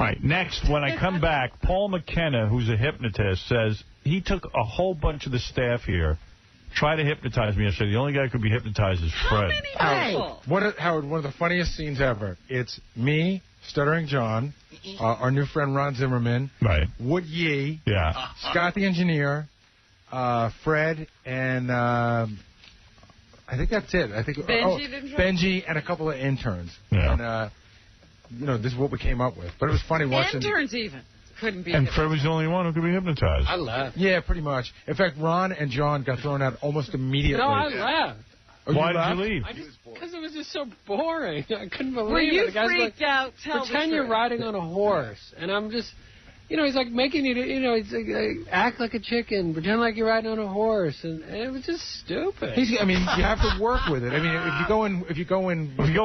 right, next, when I come back, Paul McKenna, who's a hypnotist, says he took a whole bunch of the staff here, tried to hypnotize me yesterday. The only guy who could be hypnotized is Fred. How many people? Howard, one of the funniest scenes ever. It's me, Stuttering John, our new friend Ron Zimmerman, right? 𝗦𝗵cie, yeah, Scott the engineer, Fred, and I think that's it. I think Benji and a couple of interns. Yeah. And this is what we came up with. But it was funny watching. Interns even couldn't be. And Fred was the only one who could be hypnotized. I laughed. Yeah, pretty much. In fact, Ron and John got thrown out almost immediately. No, I laughed. Oh, why did you leave? Because it was just so boring. I couldn't believe Were you it. The guy's freaked out? Pretend you're riding on a horse. And I'm just, he's like making you, he's like, act like a chicken, pretend like you're riding on a horse. And it was just stupid. You have to work with it. I mean, if you go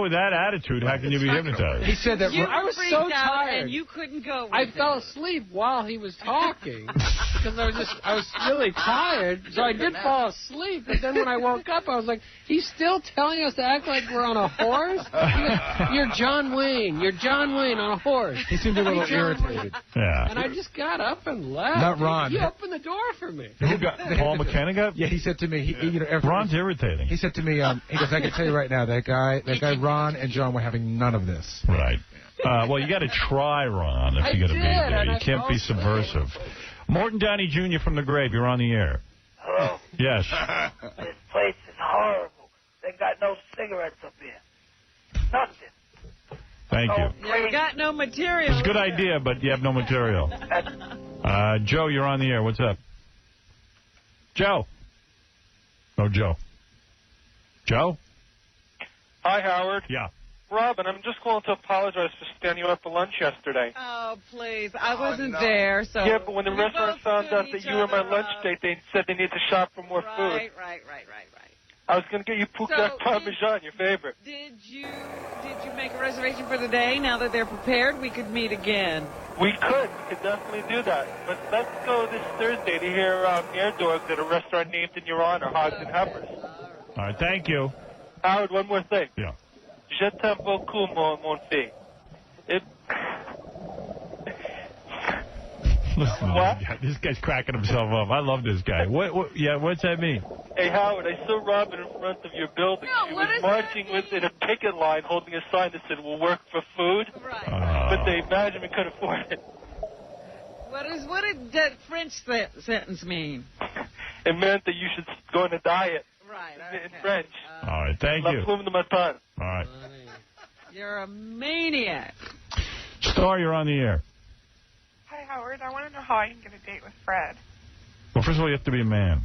with that attitude, how can you be hypnotized? He said that I was so tired. And you couldn't go with I fell asleep while he was talking because I was really tired. So I did fall asleep. But then when I woke up, I was like, he's still telling us to act like we're on a horse? You're John Wayne. You're John Wayne on a horse. He seemed a little irritated. Yeah. And I just got up and left. Not Ron. He opened the door for me. Paul McKenna got? Yeah, he said to me, Ron's irritating. He said to me, he goes, I can tell you right now, that guy Ron and John were having none of this. Right. Well, you got to try, Ron, if you're going to be there. You can't be subversive. Morton Downey Jr. from the grave, you're on the air. Hello? Yes. This place is horrible. They got no cigarettes up here. Nothing. Thank you. You got no material. It's a good idea, but you have no material. Joe, you're on the air. What's up? Joe. No, Joe. Joe? Hi, Howard. Yeah. Robin, I'm just calling to apologize for standing you up for lunch yesterday. Oh, please. I wasn't there, so... Yeah, but when the restaurant found out that you were my lunch date, they said they need to shop for more food. Right. I was going to get you Puka Parmesan, your favorite. Did you make a reservation for the day? Now that they're prepared, we could meet again. We could definitely do that. But let's go this Thursday to hear Air Dogs at a restaurant named in your honor, Hogs and Heifers. All right, thank you. Howard, one more thing. Yeah. 𝗪𝗲𝗿𝗄, mon fille. What? This guy's cracking himself up. I love this guy. What's that mean? Hey, Howard, I saw Robin in front of your building. She was marching within a picket line holding a sign that said, we'll work for food. Right. But the management couldn't afford it. What did that French sentence mean? It meant that you should go on a diet. Right. In French. All right, thank you. All right. You're a maniac. Star, you're on the air. Hi, Howard. I want to know how I can get a date with Fred. Well, first of all, you have to be a man.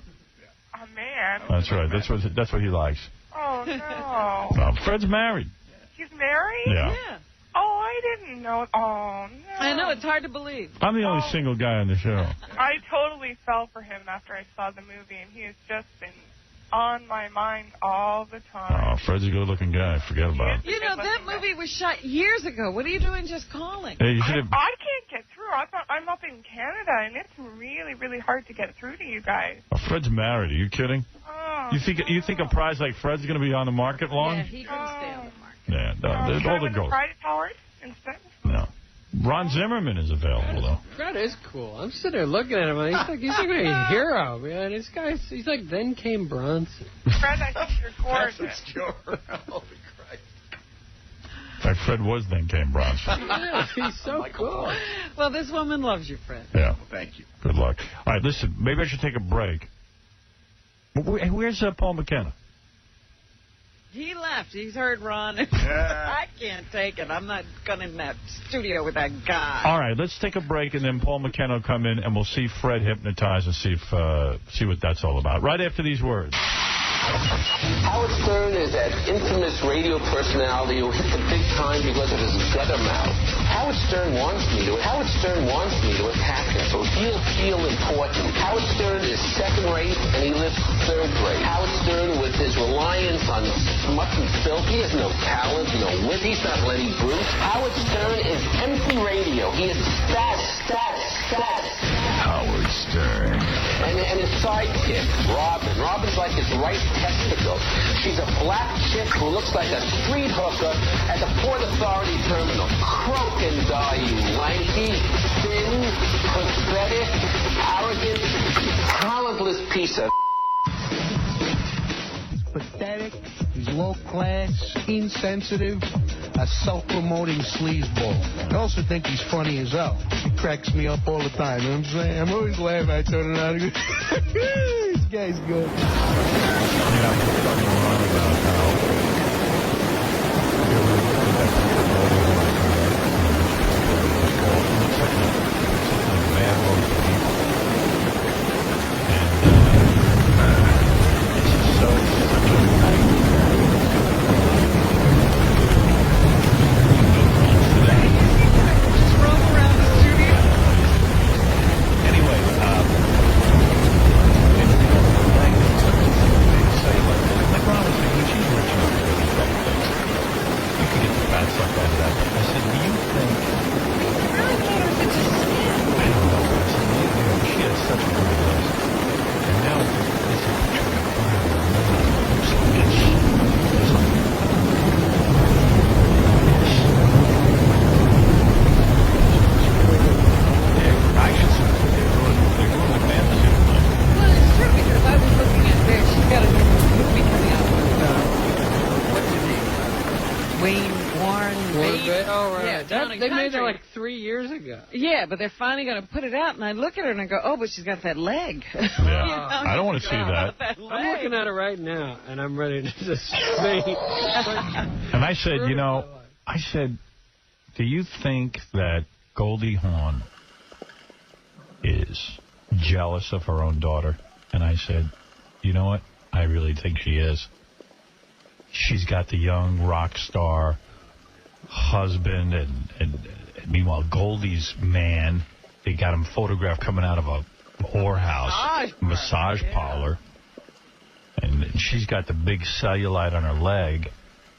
A man? That's right. That's what he likes. Oh, no. Fred's married. He's married? Yeah. Oh, I didn't know. Oh, no. I know. It's hard to believe. I'm the only single guy on the show. I totally fell for him after I saw the movie, and he has just been on my mind all the time. Oh, Fred's a good-looking guy. Forget about it. You know, that movie was shot years ago. What are you doing just calling? Hey, I can't get through. I'm up in Canada, and it's really, really hard to get through to you guys. Oh, Fred's married. Are you kidding? Oh, You think a prize like Fred's going to be on the market long? Yeah, he couldn't stay on the market. Yeah, no, all the girls. Friday, Howard, instead? No. Ron Zimmerman is available, though. Fred is cool. I'm sitting there looking at him, and he's like a hero, man. This guy's, he's like then came Bronson. Fred, I think you're gorgeous. Holy Christ. In fact, Fred was then came Bronson. Yeah, he's so cool. Well, this woman loves you, Fred. Yeah. Well, thank you. Good luck. All right, listen, maybe I should take a break. Where's Paul McKenna? He left. He's heard Ron. I can't take it. I'm not going in that studio with that guy. All right, let's take a break, and then Paul McKenna will come in, and we'll see Fred hypnotize and see what that's all about. Right after these words. Howard Stern is that infamous radio personality who hit the big time because of his gutter mouth. Howard Stern wants me to attack him, so he'll feel important. Howard Stern is second rate, and he lives third rate. Howard Stern, with his reliance on smut and filth, he has no talent, no wit. He's not Lenny Bruce. Howard Stern is empty radio. He is stats. Howard Stern. And his sidekick, Robin. Robin's like his right testicle. She's a black chick who looks like a street hooker at the Port Authority terminal. Croak and die, you lank piece of... He's pathetic, he's low-class, insensitive, a self-promoting sleazeball. I also think he's funny as hell. He cracks me up all the time, you know what I'm saying? I'm always laughing. I turn around and go, this guy's good. Yeah, I'm fucking wrong about how... They made it like 3 years ago. Yeah, but they're finally going to put it out, and I look at her and I go, oh, but she's got that leg. Yeah. I don't want to see that. I'm looking at it right now, and I'm ready to just faint. And I said, do you think that Goldie Hawn is jealous of her own daughter? And I said, you know what? I really think she is. She's got the young rock star husband, and meanwhile Goldie's man, they got him photographed coming out of a whorehouse, massage parlor, and she's got the big cellulite on her leg.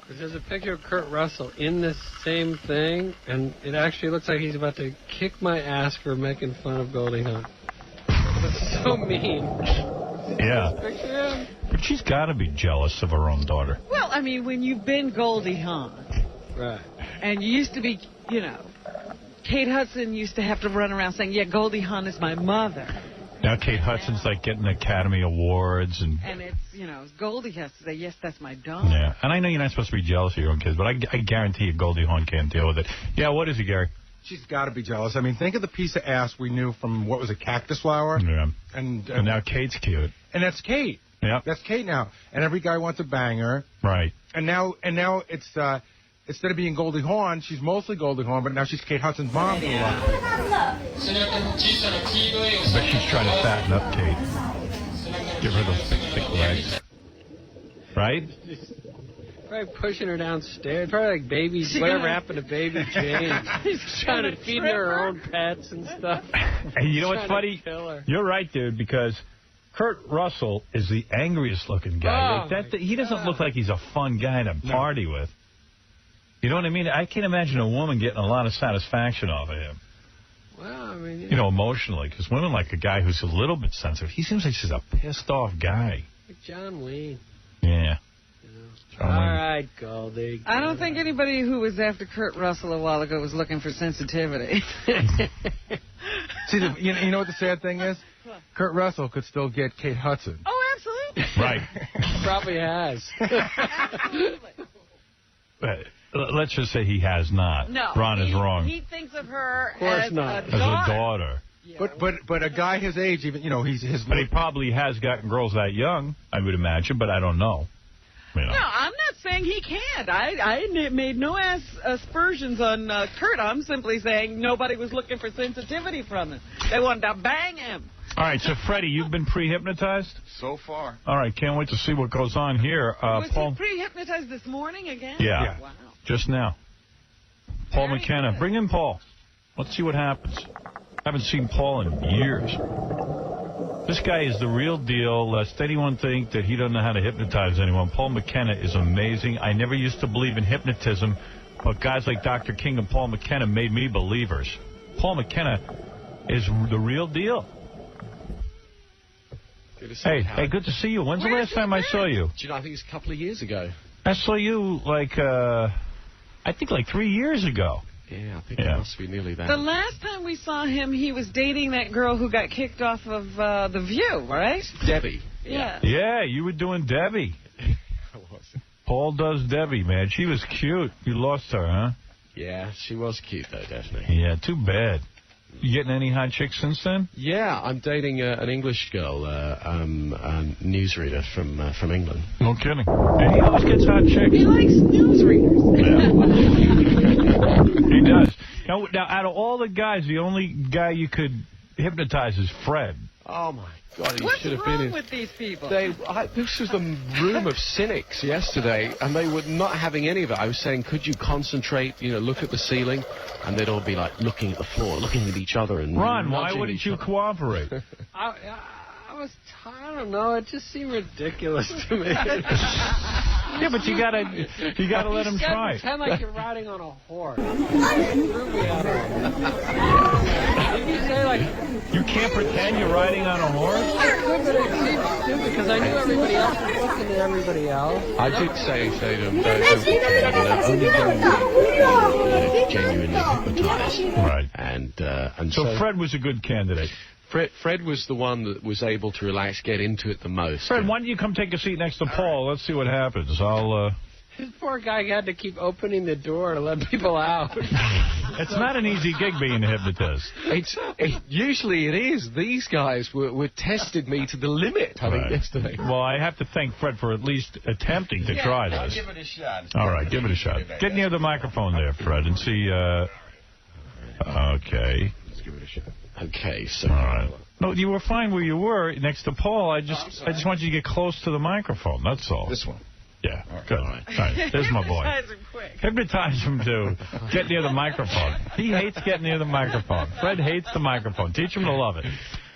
There's a picture of Kurt Russell in this same thing, and it actually looks like he's about to kick my ass for making fun of Goldie Hawn. That's so mean. Yeah. But she's got to be jealous of her own daughter. Well, I mean, when you've been Goldie Hawn, right, and you used to be, Kate Hudson used to have to run around saying, yeah, Goldie Hawn is my mother. Now Kate Hudson's like getting Academy Awards. And it's, Goldie has to say, yes, that's my daughter. Yeah, and I know you're not supposed to be jealous of your own kids, but I guarantee you Goldie Hawn can't deal with it. Yeah, what is it, Gary? She's got to be jealous. I mean, think of the piece of ass we knew from, what was it, Cactus Flower? Yeah. And now Kate's cute. And that's Kate. Yeah. That's Kate now. And every guy wants to bang her. Right. And now it's... instead of being Goldie Hawn, she's mostly Goldie Hawn, but now she's Kate Hudson's mom. I bet she's trying to fatten up Kate. Give her those thick legs. Right? Probably pushing her downstairs. Probably like babies. Whatever happened to Baby Jane? She's trying to feed her own pets and stuff. And you know what's funny? You're right, dude, because Kurt Russell is the angriest looking guy. He doesn't look like he's a fun guy to party with. You know what I mean? I can't imagine a woman getting a lot of satisfaction off of him. Well, I mean... emotionally, because women like a guy who's a little bit sensitive. He seems like he's a pissed-off guy. Like John Wayne. Yeah. All right, Goldie. I don't think anybody who was after Kurt Russell a while ago was looking for sensitivity. See, you know what the sad thing is? Kurt Russell could still get Kate Hudson. Oh, absolutely. Right. Probably has. Absolutely. But let's just say he has not. No. Ron is wrong. He thinks of her as not. As a daughter. Yeah. But a guy his age, even he's his. But he probably has gotten girls that young, I would imagine, but I don't know. No, I'm not saying he can't. I made no aspersions on Kurt. I'm simply saying nobody was looking for sensitivity from him. They wanted to bang him. All right, so Freddie, you've been pre-hypnotized? So far. All right, can't wait to see what goes on here. Was Paul... he pre-hypnotized this morning again? Yeah. Wow. Just now. Paul McKenna. Bring in Paul. Let's see what happens. Haven't seen Paul in years. This guy is the real deal, lest anyone think that he doesn't know how to hypnotize anyone. Paul McKenna is amazing. I never used to believe in hypnotism, but guys like Dr. King and Paul McKenna made me believers. Paul McKenna is the real deal. Hey, good to see you. When's the last time I saw you? I think it was a couple of years ago. I saw you, I think 3 years ago. Yeah, I think it must be nearly that. The last time we saw him, he was dating that girl who got kicked off of The View, right? Debbie. Yeah. Yeah, you were doing Debbie. I was. Paul does Debbie, man. She was cute. You lost her, huh? Yeah, she was cute, though, definitely. Yeah, too bad. You getting any hot chicks since then? Yeah, I'm dating an English girl, newsreader from England. No kidding. And he always gets hot chicks. He likes newsreaders. He does. Now, out of all the guys, the only guy you could hypnotize is Fred. Oh, my God, he What's should have been in... with these people? This was the room of cynics yesterday, and they were not having any of it. I was saying, could you concentrate, look at the ceiling? And they'd all be, like, looking at the floor, looking at each other and Ron, why wouldn't you cooperate? I don't know. It just seemed ridiculous to me. Yeah, but you gotta let him try. Pretend like you're riding on a horse. You can't pretend you're riding on a horse? I could, but it seemed stupid because I knew everybody else was looking at everybody else. I did say to them, only genuinely hypnotized. Right. And so Fred was a good candidate. Fred was the one that was able to relax, get into it the most. Fred, why don't you come take a seat next to Paul? Let's see what happens. This poor guy had to keep opening the door to let people out. It's not an easy gig being a hypnotist. Usually it is. These guys were tested me to the limit, I think, yesterday. Well, I have to thank Fred for at least attempting to try this. I'll give it a shot. All right, give it a shot. Get near the microphone there, Fred, and see... Okay. Let's give it a shot. Okay, so... All right. No, you were fine where you were next to Paul. I just want you to get close to the microphone. That's all. This one. Yeah, good. All right. There's my boy. Hypnotize him quick. Hypnotize him to get near the microphone. He hates getting near the microphone. Fred hates the microphone. Teach him to love it.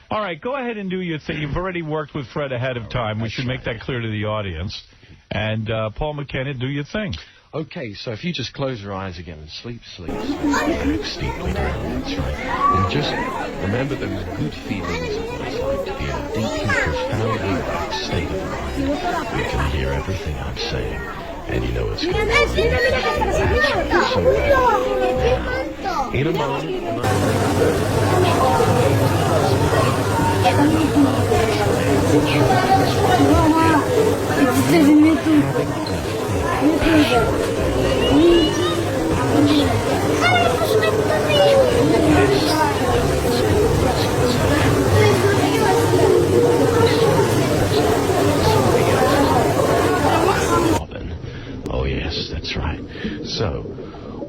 All right, go ahead and do your thing. You've already worked with Fred ahead of time. We should make that clear to the audience. And Paul McKenna, do your thing. Okay, so if you just close your eyes again and sleep, relax deeply down, that's right. And just remember those good feelings of what it's like to be in a deeply, profoundly relaxed state of mind. You can hear everything I'm saying, and you know what's going on. That's so bad. In a moment, oh yes, that's right. So,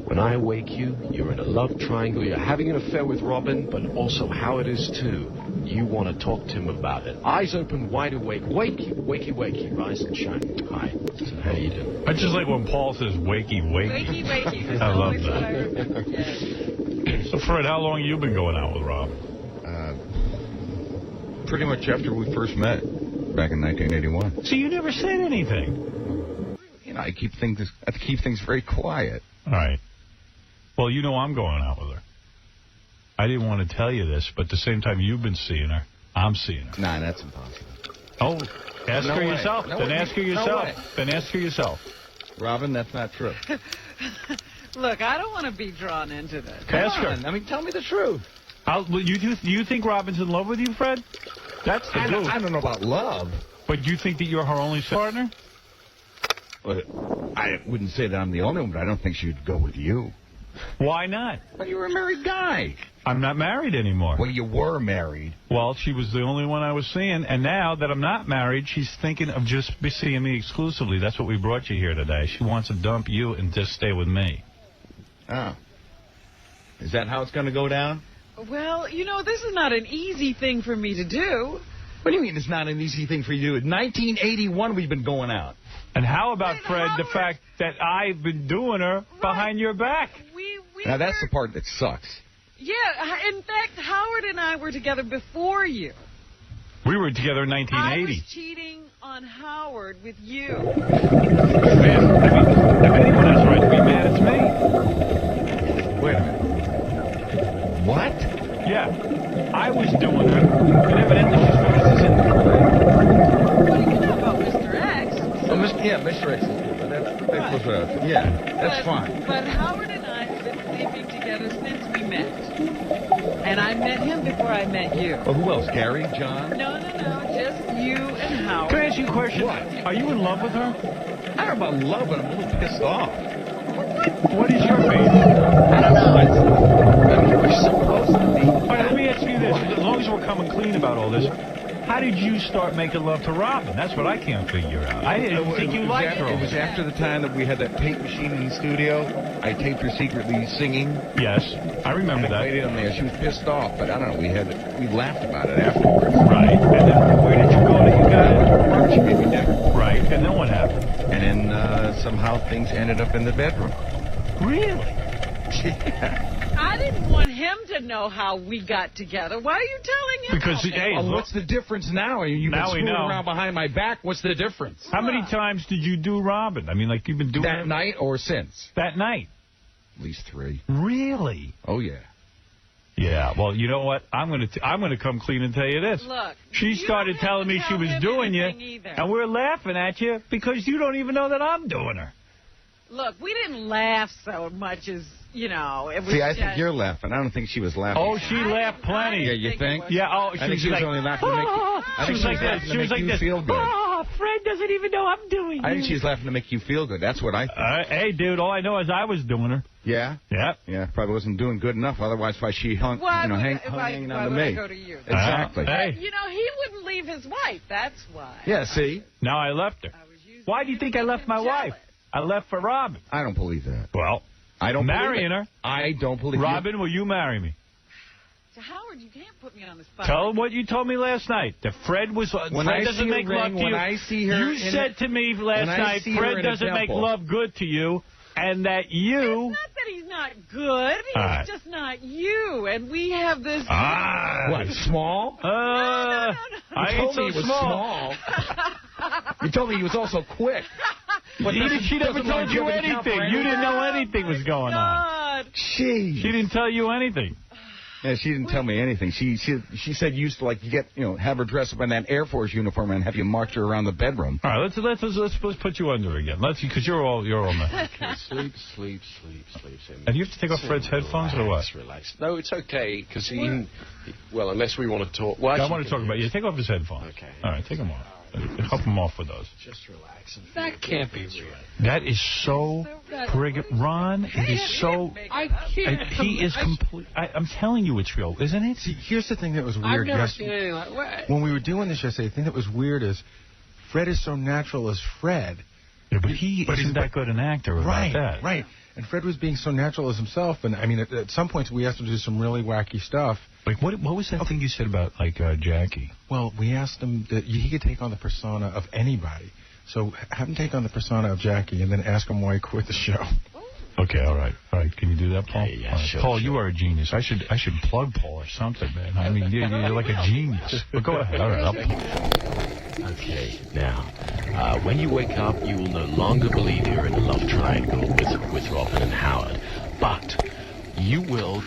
when I wake you, you're in a love triangle. You're having an affair with Robin, but also Howard is too. You want to talk to him about it. Eyes open, wide awake. Wakey, wakey, wakey. Rise and shine. Hi. So how you doing? I just like when Paul says wakey, wakey. Wakey, wakey. I love that. So, Fred, how long have you been going out with Rob? Pretty much after we first met, back in 1981. So you never said anything. I keep things very quiet. All right. Well, I'm going out with her. I didn't want to tell you this, but at the same time you've been seeing her, I'm seeing her. Nah, that's impossible. Oh, ask her yourself. Then ask her yourself. Then ask her yourself. Robin, that's not true. Look, I don't want to be drawn into this. Ask her. I mean, tell me the truth. You think Robin's in love with you, Fred? That's the truth. I don't know about love. But you think that you're her only partner? Well, I wouldn't say that I'm the only one, but I don't think she'd go with you. Why not? Well, you're a married guy. I'm not married anymore. Well, you were married. Well, she was the only one I was seeing, and now that I'm not married, she's thinking of just seeing me exclusively. That's what we brought you here today. She wants to dump you and just stay with me. Oh. Is that how it's going to go down? Well, this is not an easy thing for me to do. What do you mean it's not an easy thing for you to do? In 1981, we've been going out. And how about, Fred, the fact that I've been doing her behind your back? Now, that's the part that sucks. Yeah, in fact, Howard and I were together before you. We were together in 1980. I was cheating on Howard with you. Man, if anyone has a right to be mad, it's me. Wait a minute. What? Yeah, I was doing her, and evidently she's supposed to sit. What do you know about Mr. X? Oh, Mr. X is good, but that's fine. But Howard and I have been sleeping together And I met him before I met you. Well, who else? Gary? John? No. Just you and Howard. Can I ask you a question? What? Are you in love with her? I don't know about love, but I'm a little pissed off. What is your favorite? I don't know. I mean, we're supposed to be. All right, let me ask you this. As long as we're coming clean about all this, how did you start making love to Robin? That's what I can't figure out. I didn't think you liked her. It was after the time that we had that tape machine in the studio. I taped her secretly singing. Yes, I remember that. I played it on there. She was pissed off, but I don't know. We laughed about it afterwards. Right. And then where did you go that you got it? She made me dinner. Right. And then what happened? And then somehow things ended up in the bedroom. Really? Yeah. I didn't want him to know how we got together. Why are you telling him? Because, hey, well, what's the difference now? You've been screwing around behind my back. What's the difference? How many times did you do Robin? I mean, like you've been doing that night or since? That night. At least 3. Really? Oh, yeah. Yeah, well, you know what? I'm gonna come clean and tell you this. Look, she started telling me she was doing you, and we're laughing at you because you don't even know that I'm doing her. Look, we didn't laugh so much as, you know. It was See, I think you're laughing. I don't think she was laughing. Oh, she laughed plenty. Yeah, you think? Yeah, I think she was only laughing to make you... I think she was laughing to make you feel good. Oh, Fred doesn't even know I'm doing I think she was laughing to make you feel good. That's what I think. Hey, dude, all I know is I was doing her. Yeah? Yeah. Yeah, probably wasn't doing good enough. Otherwise, why she hanging on to me. Go to you? Exactly. Hey. You know, he wouldn't leave his wife. That's why. Yeah, see? Now I left her. Why do you think I left my wife? I left for Robin. I don't believe that. Well, I don't marrying believe it. her. I don't believe it. Robin, will you marry me? So Howard, you can't put me on the spot. Tell him what you told me last night. That Fred was. When Fred I doesn't see make her love ring, to you. when I see her You said to me last night, Fred doesn't make love good to you, and that you. It's not that he's not good. He's just not you. And we have this. What, small? No. I ain't so small. You told me he was also quick. But she never told you anything. You didn't know anything was going on. Jeez. She didn't tell you anything. Yeah, she didn't tell me anything. She said you used to have her dress up in that Air Force uniform and have you march her around the bedroom. All right, let's put you under again. Because you're all mad. Okay, sleep. And you have to take off Fred's headphones or what? Relax. No, it's okay because unless we want to talk. Well, I want to talk about you. Take off his headphones. Okay. All right, take them off. Help him off with those. Just relax. That can't be real. That is so Ron, it is so... I can't. He is complete... I'm telling you it's real, isn't it? See, here's the thing that was weird. I've never seen anything like that. When we were doing this yesterday, the thing that was weird is Fred is so natural as Fred. Yeah, but he isn't that good an actor about that. Right. And Fred was being so natural as himself. And, I mean, at some points we asked him to do some really wacky stuff. Like, what was that thing you said about, like, Jackie? Well, we asked him that he could take on the persona of anybody. So have him take on the persona of Jackie and then ask him why he quit the show. Okay, all right. Can you do that, Paul? Okay, yeah, sure, Paul, you are a genius. I should plug Paul or something, man. I mean, you're like a genius. But go ahead. All right. Okay, now, when you wake up, you will no longer believe you're in a love triangle with Robin and Howard. But you will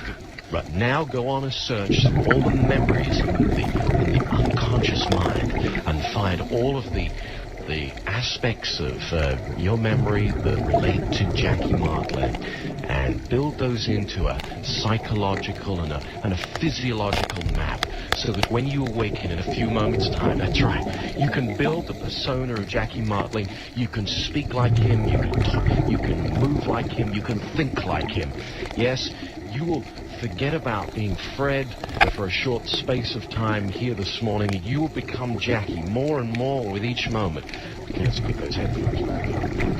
now go on a search through all the memories in the unconscious mind and find all of the aspects of your memory that relate to Jackie Martling and build those into a psychological and a physiological map so that when you awaken in a few moments' time, that's right, you can build the persona of Jackie Martling, you can speak like him, you can talk, you can move like him, you can think like him. Yes, you will forget about being Fred for a short space of time here this morning. You will become Jackie more and more with each moment. Let's get those headphones back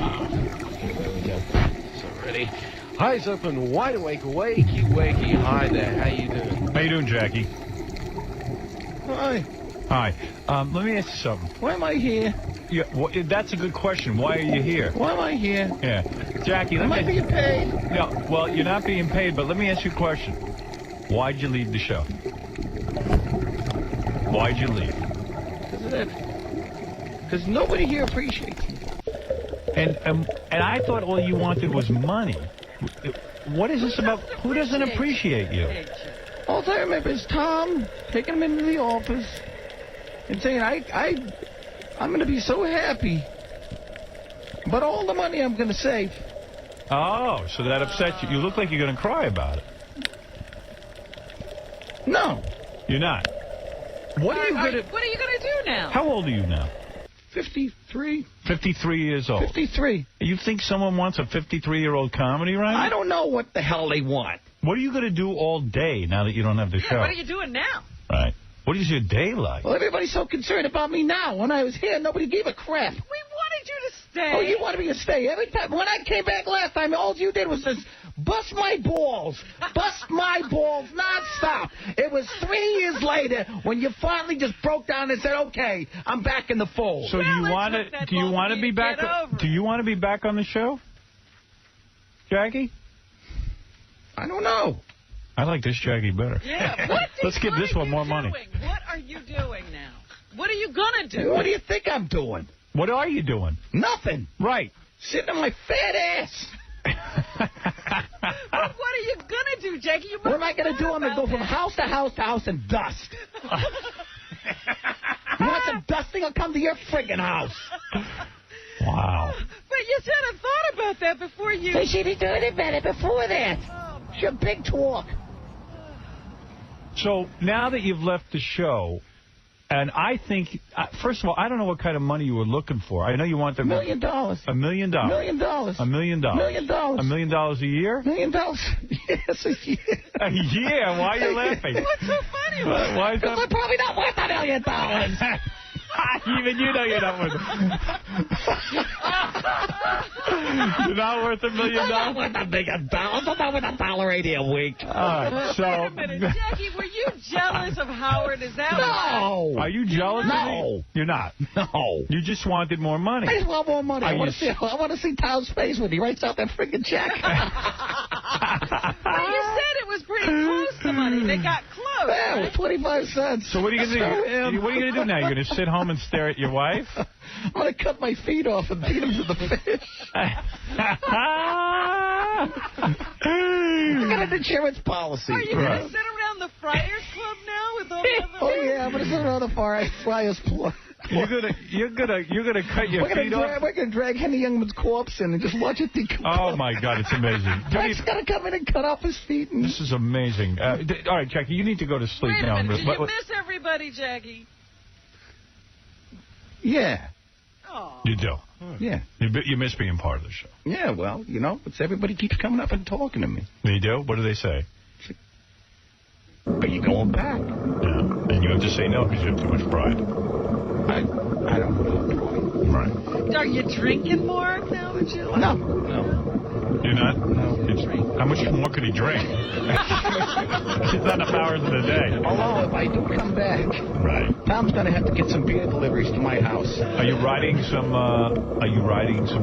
on. There we go. So ready. Eyes open, wide awake, wakey. Hi there, how you doing? How you doing, Jackie? Hi. Let me ask you something. Why am I here? Yeah, that's a good question. Why are you here? Why am I here? Yeah. Jackie, am I being paid? No, well, you're not being paid, but let me ask you a question. Why'd you leave the show? Why'd you leave? Because nobody here appreciates me. And I thought all you wanted was money. What is this about? Who doesn't appreciate you? All I remember is Tom taking him into the office and saying, I'm going to be so happy. But all the money I'm going to save. Oh, so that upsets you. You look like you're going to cry about it. No. You're not? What are you going to do now? How old are you now? 53. 53 years old. 53. You think someone wants a 53-year-old comedy writer? I don't know what the hell they want. What are you going to do all day now that you don't have the show? What are you doing now? Right. What is your day like? Well, everybody's so concerned about me now. When I was here, nobody gave a crap. We wanted you to stay. Oh, you wanted me to stay. Every time. When I came back last time, all you did was just bust my balls. Bust my balls nonstop. It was 3 years later when you finally just broke down and said, okay, I'm back in the fold. So do you want to be back? Do you want to be back on the show, Jackie? I don't know. I like this Jackie better. Yeah. Let's give this one more money. What are you doing now? What are you going to do? What do you think I'm doing? What are you doing? Nothing. Right. Sitting on my fat ass. What are you going to do, Jackie? What am I going to do? I'm going to go from house to house to house and dust. You want some dusting? I'll come to your friggin' house. Wow. But you said I thought about that before you... They should have done it better before that. It's your big talk. So now that you've left the show, and I think, first of all, I don't know what kind of money you were looking for. I know you want $1 million. $1 million. $1 million. $1 million. $1 million. $1 million a year? $1 million. Yes, a year. A year? Why are you laughing? What's so funny about Why is Because that? we're probably not worth $1 million. Even you know you're not worth it. You're not worth $1 million? I'm not worth $1 million. I'm not worth $1.80 a week. All right, so... Wait a minute, Jackie, were you jealous of Howard? Is that No. Are you jealous of No. me? You're not? No. You just wanted more money. I just want more money. I want to see Tom's face when he writes out that freaking check. Well, you said it was pretty close to money. They got close. Yeah, it was 25 cents. So what are you going to do? What are you going to do now? You're going to sit home and stare at your wife? I'm going to cut my feet off and beat them to the fish. I got an insurance policy. Are you going to sit around the Friars Club now with all the other... Oh, yeah, I'm going to sit around the Friars Club. You're gonna cut your feet off? We're gonna drag Henry Youngman's corpse in and just watch it decompose. Oh my God, it's amazing. Jack's gonna come in and cut off his feet. And... This is amazing. All right, Jackie, you need to go to sleep Wait a now. minute, did you miss everybody, Jackie? Yeah. Oh. You do. Yeah. You miss being part of the show. Yeah, well, you know, everybody keeps coming up and talking to me. They do? What do they say? Are you going back? Yeah. And you have to say no because you have too much pride. I don't know. Right. Are you drinking more now? Would you? No. You're not? No. How much more could he drink? It's not enough hours in a day. Although, if I do come back, right, Tom's going to have to get some beer deliveries to my house. Are you writing some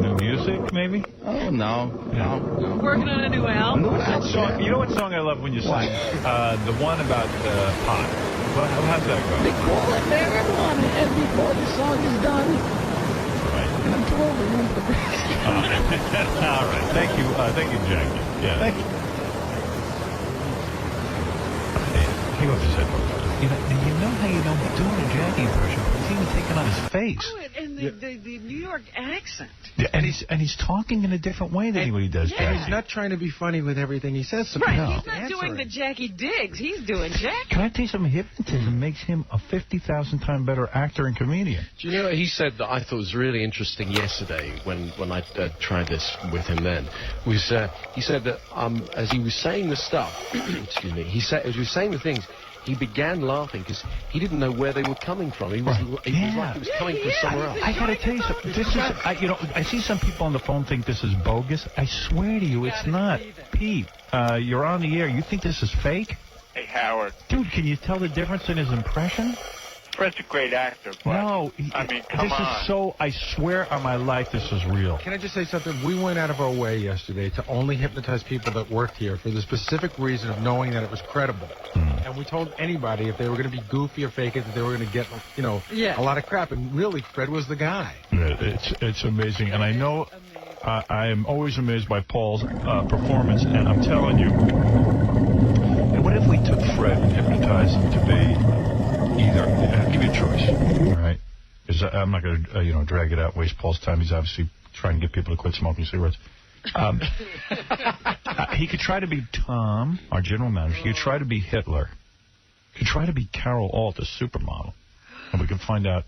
new music, maybe? Oh, no. Working on a new album? You know what song I love when you sing? The one about pot. How's that go? They call it marijuana, and before the song is done, and I'm too old to remember the rest. All right. Thank you, Jackie. Yeah. Thank you. He goes his headphones. You know how you know he's doing a Jackie impression? He's even taking on his face. Oh, and the New York accent. Yeah, and he's talking in a different way than he does. Yeah. Jackie. He's not trying to be funny with everything he says. Right, No. he's not doing the Jackie Diggs. He's doing Jackie. Can I tell you something? Hypnotism makes him a 50,000 times better actor and comedian. Do you know what he said that I thought was really interesting yesterday when I tried this with him then? Was he said that as he was saying the stuff, excuse me, as he was saying the things, he began laughing because he didn't know where they were coming from. He was like he was coming from somewhere else. I got to tell you something. This is, I see some people on the phone think this is bogus. I swear to you, it's not. Pete, you're on the air. You think this is fake? Hey, Howard. Dude, can you tell the difference in his impression? Fred's a great actor, but no, I mean, come on. This is so, I swear on my life, this is real. Can I just say something? We went out of our way yesterday to only hypnotize people that worked here for the specific reason of knowing that it was credible. And we told anybody if they were going to be goofy or fake it, that they were going to get, a lot of crap. And really, Fred was the guy. Yeah, it's amazing. And I know I am always amazed by Paul's performance. And I'm telling you, and what if we took Fred and hypnotized him to be either, I'll give you a choice, all right? Because I'm not going to, drag it out, waste Paul's time. He's obviously trying to get people to quit smoking cigarettes. He could try to be Tom, our general manager. He could try to be Hitler. could try to be Carol Alt, a supermodel. And we can find out.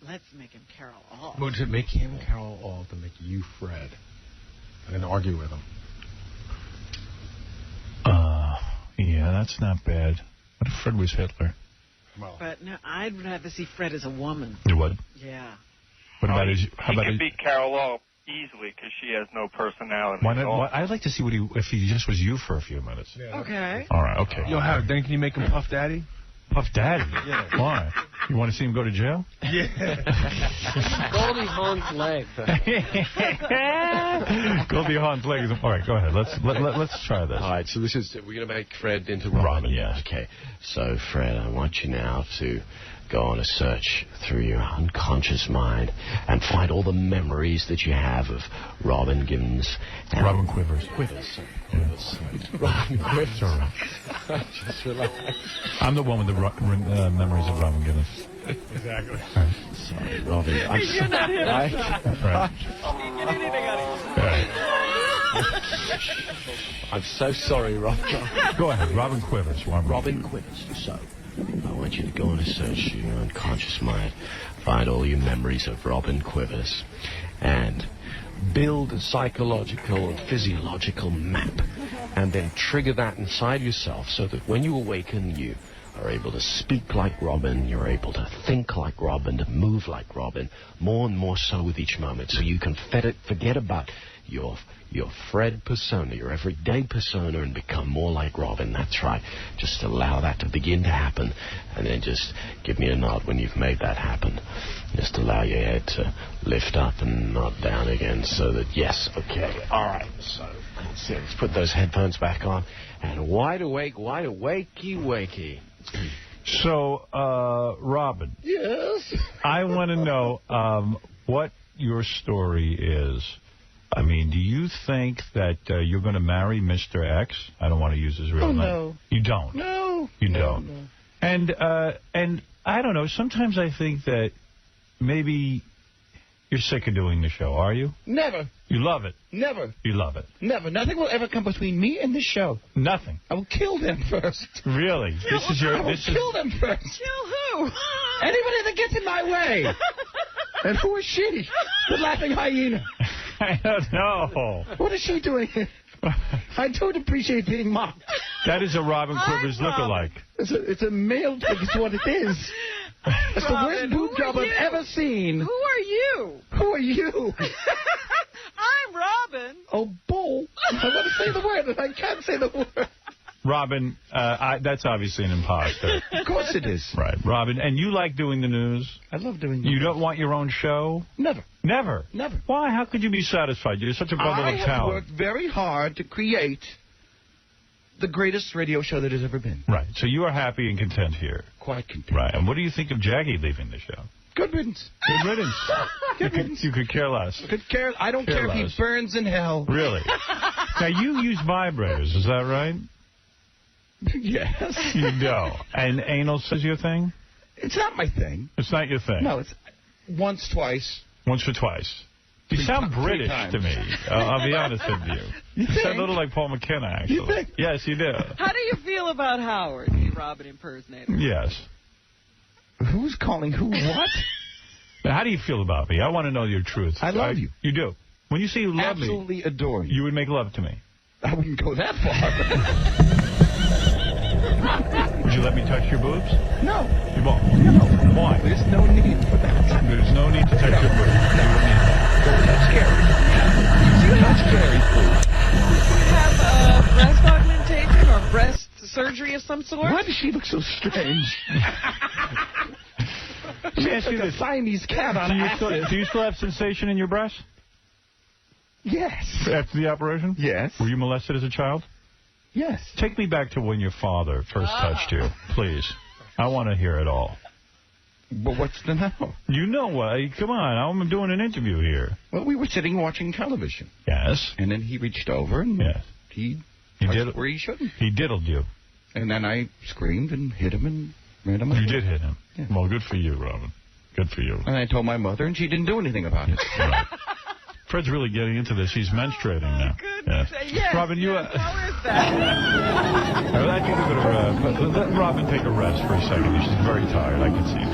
Let's make him Carol Alt. Well, to make him Carol Alt and make you Fred. And argue with him. Yeah, that's not bad. What if Fred was Hitler? Well, but no, I'd rather see Fred as a woman. You would? Yeah. What about his... How about he his... can beat Carol Alt easily because she has no personality. Why not, I'd like to see if he just was you for a few minutes. Yeah. Okay. All right, okay. Yo, Howard, then can you make him Puff Daddy? Puff Daddy? Yeah. Why? You want to see him go to jail? Yeah. Goldie Hawn's leg. Goldie Hawn's leg. All right, go ahead. Let's try this. All right, so this is... We're going to make Fred into Robin. Yeah. Okay. So, Fred, I want you now to go on a search through your unconscious mind and find all the memories that you have of Robin Gibbons. Robin Quivers. Quivers. Robin Quivers. Just relax. I'm the one with the memories of Robin Gibbons. Exactly. Right. Sorry, Robin. I'm You're not him. Right. I'm so sorry, Rob. Go ahead. Robin Quivers. Robin Quivers. So, I want you to go on a search through your unconscious mind, find all your memories of Robin Quivers, and build a psychological and physiological map, and then trigger that inside yourself so that when you awaken, you are able to speak like Robin, you're able to think like Robin, to move like Robin, more and more so with each moment, so you can forget about your Fred persona, your everyday persona, and become more like Robin. That's right. Just allow that to begin to happen, and then just give me a nod when you've made that happen. Just allow your head to lift up and nod down again, so that, yes, okay, all right. So that's it. Let's put those headphones back on, and wide awakey. So, Robin. Yes? I want to know what your story is. I mean, do you think that you're going to marry Mr. X? I don't want to use his real name. No. You don't? No. You don't? No. And I don't know, sometimes I think that maybe you're sick of doing the show, are you? Never. You love it? Never. You love it? Never. Nothing will ever come between me and this show. Nothing? I will kill them first. Really? I will kill them first. Kill who? Anybody that gets in my way. And who is she? The laughing hyena. I don't know. What is she doing here? I don't appreciate being mocked. That is a Robin Quivers lookalike. It's a male thing. It's what it is. It's the worst boob job I've ever seen. Who are you? Who are you? I'm Robin. Oh, bull. I want to say the word, and I can't say the word. Robin, that's obviously an imposter. Of course it is. Right. Robin, and you like doing the news? I love doing the news. You don't want your own show? Never. Never? Never. Why? How could you be satisfied? You're such a bundle of talent. I have worked very hard to create the greatest radio show that has ever been. Right. So you are happy and content here. Quite content. Right. And what do you think of Jackie leaving the show? Good riddance. Good riddance. You could care less. I don't care if he burns in hell. Really? Now, you use vibrators, is that right? Yes. You do. And anal is your thing? It's not my thing. It's not your thing? No, it's once, twice. Once or twice. You sound British to me. I'll be honest with you. You sound a little like Paul McKenna, actually. You think? Yes, you do. How do you feel about Howard, the Robin impersonator? Yes. Who's calling who what? Now, how do you feel about me? I want to know your truth. I love you. You do. When you say you love me, absolutely adore you. You would make love to me. I wouldn't go that far. Would you let me touch your boobs? No. You won't? No. Why? There's no need for that. There's no need to touch your boobs. You don't need that. That's scary. That's scary. Do you have breast augmentation or breast surgery of some sort? Why does she look so strange? Let me ask you this. A Siamese cat on acid. Do you still have sensation in your breast? Yes. After the operation? Yes. Were you molested as a child? Yes. Take me back to when your father first touched you, please. I want to hear it all. But what's the now? You know what? Come on. I'm doing an interview here. Well, we were sitting watching television. Yes. And then he reached over and he touched where he shouldn't. He diddled you. And then I screamed and hit him and ran him. You did hit him. Yeah. Well, good for you, Robin. Good for you. And I told my mother, and she didn't do anything about it. Right. Fred's really getting into this. He's menstruating now. Goodness. Yes. Robin, you... How is that? I think we're going to let Robin take a rest for a second. She's very tired. I can see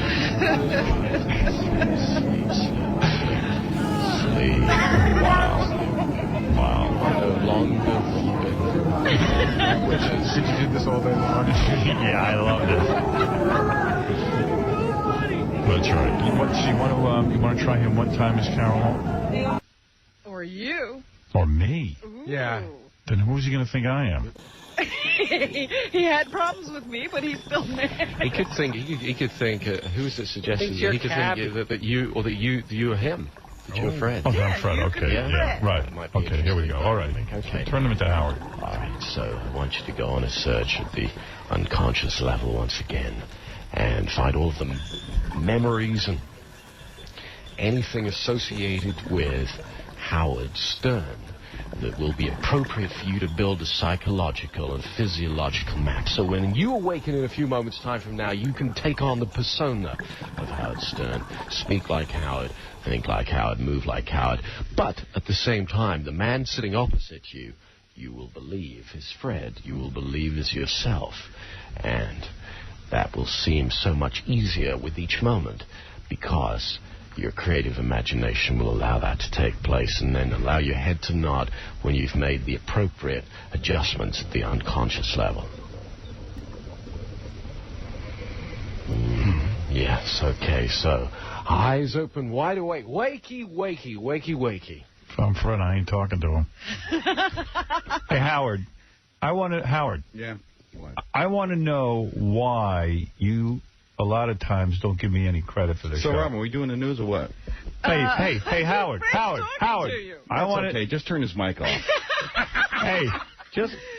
Sleep. Wow. No longer Did you do this all day long? Yeah, I love this. That's right. You want to try him one time as Carol? Or you. Or me? Ooh. Yeah. Then who's he going to think I am? He had problems with me, but he's still married. He could think. Who was it suggested? He could think that you are him. That you're Fred. Oh, I'm Fred. Okay. Yeah. Right. Okay. Here we go. All right. Okay. Turn him into Howard. All right. So I want you to go on a search at the unconscious level once again, and find all of the memories and anything associated with Howard Stern that will be appropriate for you to build a psychological and physiological map. So when you awaken in a few moments' time from now, you can take on the persona of Howard Stern, speak like Howard, think like Howard, move like Howard. But at the same time, the man sitting opposite you, you will believe is Fred. You will believe is yourself. And that will seem so much easier with each moment, because your creative imagination will allow that to take place, and then allow your head to nod when you've made the appropriate adjustments at the unconscious level. Yes, okay, so eyes open, wide awake, wakey, wakey, wakey, wakey. If I'm Fred, I ain't talking to him. Hey, Howard. Howard. Yeah. What? I want to know why you a lot of times don't give me any credit for the show. So, Robin, are we doing the news or what? Hey, Howard. I want okay, just turn his mic off. Hey,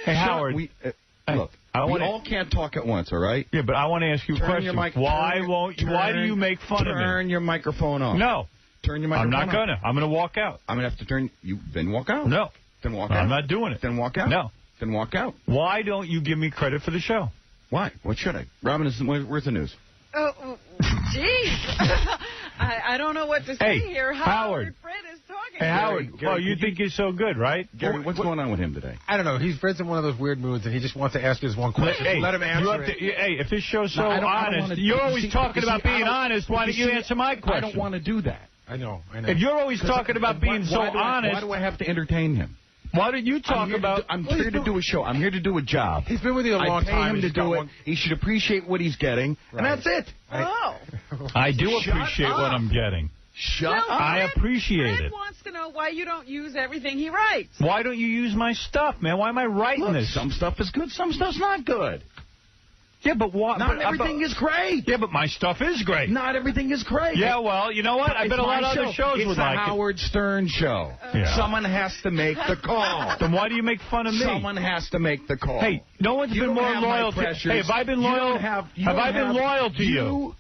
Howard. Look, we all can't talk at once, all right? Yeah, but I want to ask you a question. Why do you make fun of me? Turn your microphone off. No. Turn your microphone off. I'm not going to. I'm going to walk out. I'm going to have to turn you. Then walk out. No. Then walk out. I'm not doing it. Then walk out. No. Then walk out. Why don't you give me credit for the show? Why? What should I? Robin, where's the news? Oh, jeez. I don't know what to say here. Howard. Fred is talking. Hey, Howard. Gary, you think you're so good, right? Gary, what's going on with him today? I don't know. Fred's in one of those weird moods, and he just wants to ask us one question. Hey, let him answer it. Hey, if this show's so honest, you're always talking about being honest. Why don't you answer my question? I don't want to do that. I know. If you're always talking about being so honest... Why do I have to entertain him? Why don't you talk about... I'm here to do a show. I'm here to do a job. He's been with you a long time. I pay him to do it. He should appreciate what he's getting, and that's it. I do appreciate what I'm getting. Shut up. I appreciate Fred it. wants to know why you don't use everything he writes. Why don't you use my stuff, man? Why am I writing this? Some stuff is good, some stuff's not good. Yeah, but what? Not everything is great. Yeah, but my stuff is great. Not everything is great. Yeah, well, you know what? I bet a lot of other shows would like it. It's the Howard Stern show. Yeah. Someone has to make the call. Then why do you make fun of me? Someone has to make the call. Hey, no one's been more loyal to you. Hey, have I been loyal? Have I been loyal to you?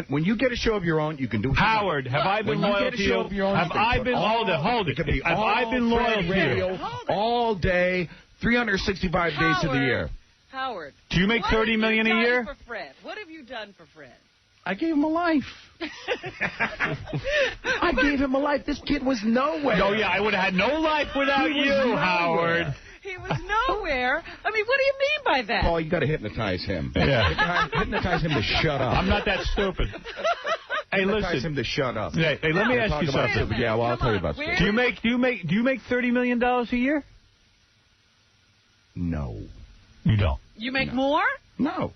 When you get a show of your own, you can do it. Howard, have I been loyal to you? Have I been... Hold it. Have I been loyal to you? All day, 365 days of the year. Howard. Do you make $30 million a year? For Fred? What have you done for Fred? I gave him a life. I gave him a life. This kid was nowhere. Oh, yeah, I would have had no life without you, Howard. He was nowhere. I mean, what do you mean by that? Paul, you got to hypnotize him. Yeah. Hypnotize him to shut up. I'm not that stupid. Hey, hypnotize him to shut up. Hey, let me ask you something. Yeah, well, I'll tell you about stuff. Do you make $30 million a year? No. You don't. You make more? No.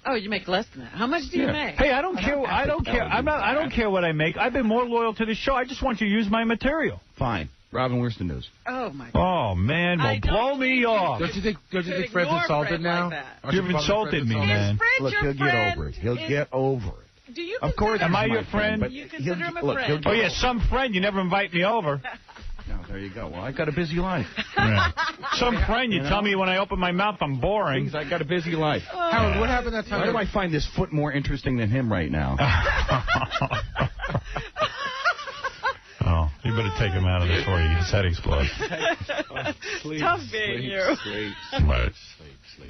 Oh, you make less than that. How much do you make? Hey, I don't care. I don't care what I make. I've been more loyal to the show. I just want you to use my material. Fine. Robin, where's the news? Oh my God. Oh man, well, blow me off. Don't you think Fred's insulted now? You've insulted me, man. Look, he'll get over it. He'll get over it. Do you? Of course, am I your friend? You consider him a friend? Oh yeah, some friend. You never invite me over. No, there you go. Well, I got a busy life. Yeah. Some friend, you tell me when I open my mouth I'm boring. I got a busy life. Howard, what happened that time? Why do I find this foot more interesting than him right now? Oh, you better take him out of this before his head explodes. Tough being you. Sleep.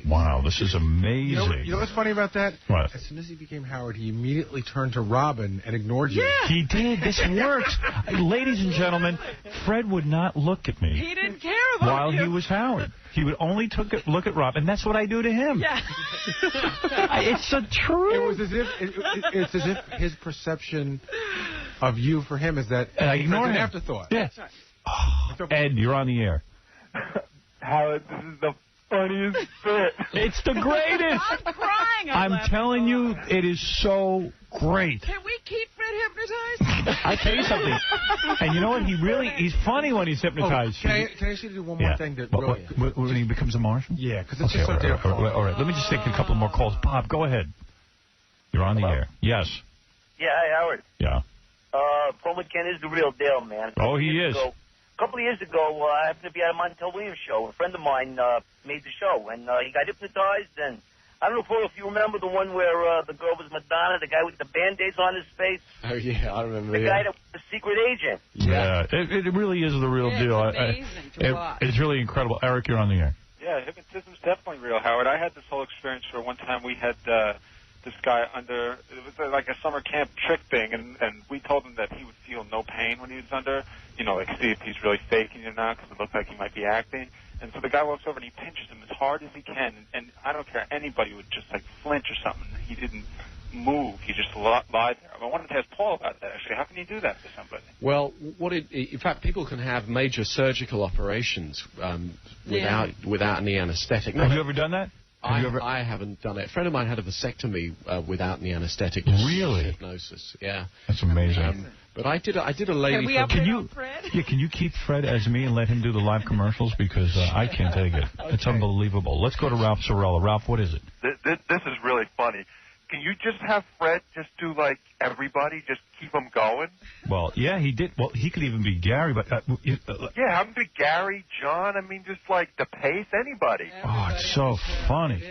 Wow, this is amazing. You know what's funny about that? What? As soon as he became Howard, he immediately turned to Robin and ignored you. Yeah. He did. This works. Ladies and gentlemen, Fred would not look at me. He didn't care about while you. he was Howard. He would only look at Rob, and that's what I do to him. Yeah. It's the truth. It was as if it's as if his perception of you for him is that I ignore an him. afterthought. Yeah. Oh, Ed, you're on the air. Howard, this is the funniest bit. It's the greatest. I'm crying. I'm telling you, it is so great. Can we keep Fred hypnotized? I tell you something. And you know what? He's funny when he's hypnotized. Can I ask you to do one more thing? When he becomes a Martian? Yeah, because it's just so damn fun. All right, let me just take a couple more calls. Bob, go ahead. You're on the air. Yes. Yeah, hi, Howard. Yeah. Paul McKenna is the real deal, man. Oh, he is. A couple of years ago, I happened to be at a Montel Williams show. A friend of mine made the show, and he got hypnotized. And I don't know, Paul, if you remember the one where the girl was Madonna, the guy with the Band-Aids on his face. Oh, yeah, I remember The guy that was the secret agent. Yeah, it really is the real deal. It's amazing to watch. It's really incredible. Eric, you're on the air. Yeah, hypnotism's definitely real, Howard. I had this whole experience where one time we had this guy under, it was like a summer camp trick thing, and we told him that he would feel no pain when he was under, like see if he's really faking or not, because it looked like he might be acting. And so the guy walks over and he pinches him as hard as he can, and I don't care, anybody would just like flinch or something. He didn't move. He just lied there. I wanted to ask Paul about that, actually. How can you do that to somebody? Well, in fact, people can have major surgical operations without any anesthetic. Have you ever done that? I haven't done it. A friend of mine had a vasectomy without any anesthetic. Really? Hypnosis. Yeah. That's amazing. But I did a lady. Can you Fred? Yeah, can you keep Fred as me and let him do the live commercials, because I can't take it. Okay. It's unbelievable. Let's go to Ralph Sorella. Ralph, what is it? This is really funny. Can you just have Fred just do like everybody, just keep him going? Well, yeah, he did. Well, he could even be Gary, but yeah, have him be Gary, John. I mean, just like the pace, anybody. Oh, it's so funny.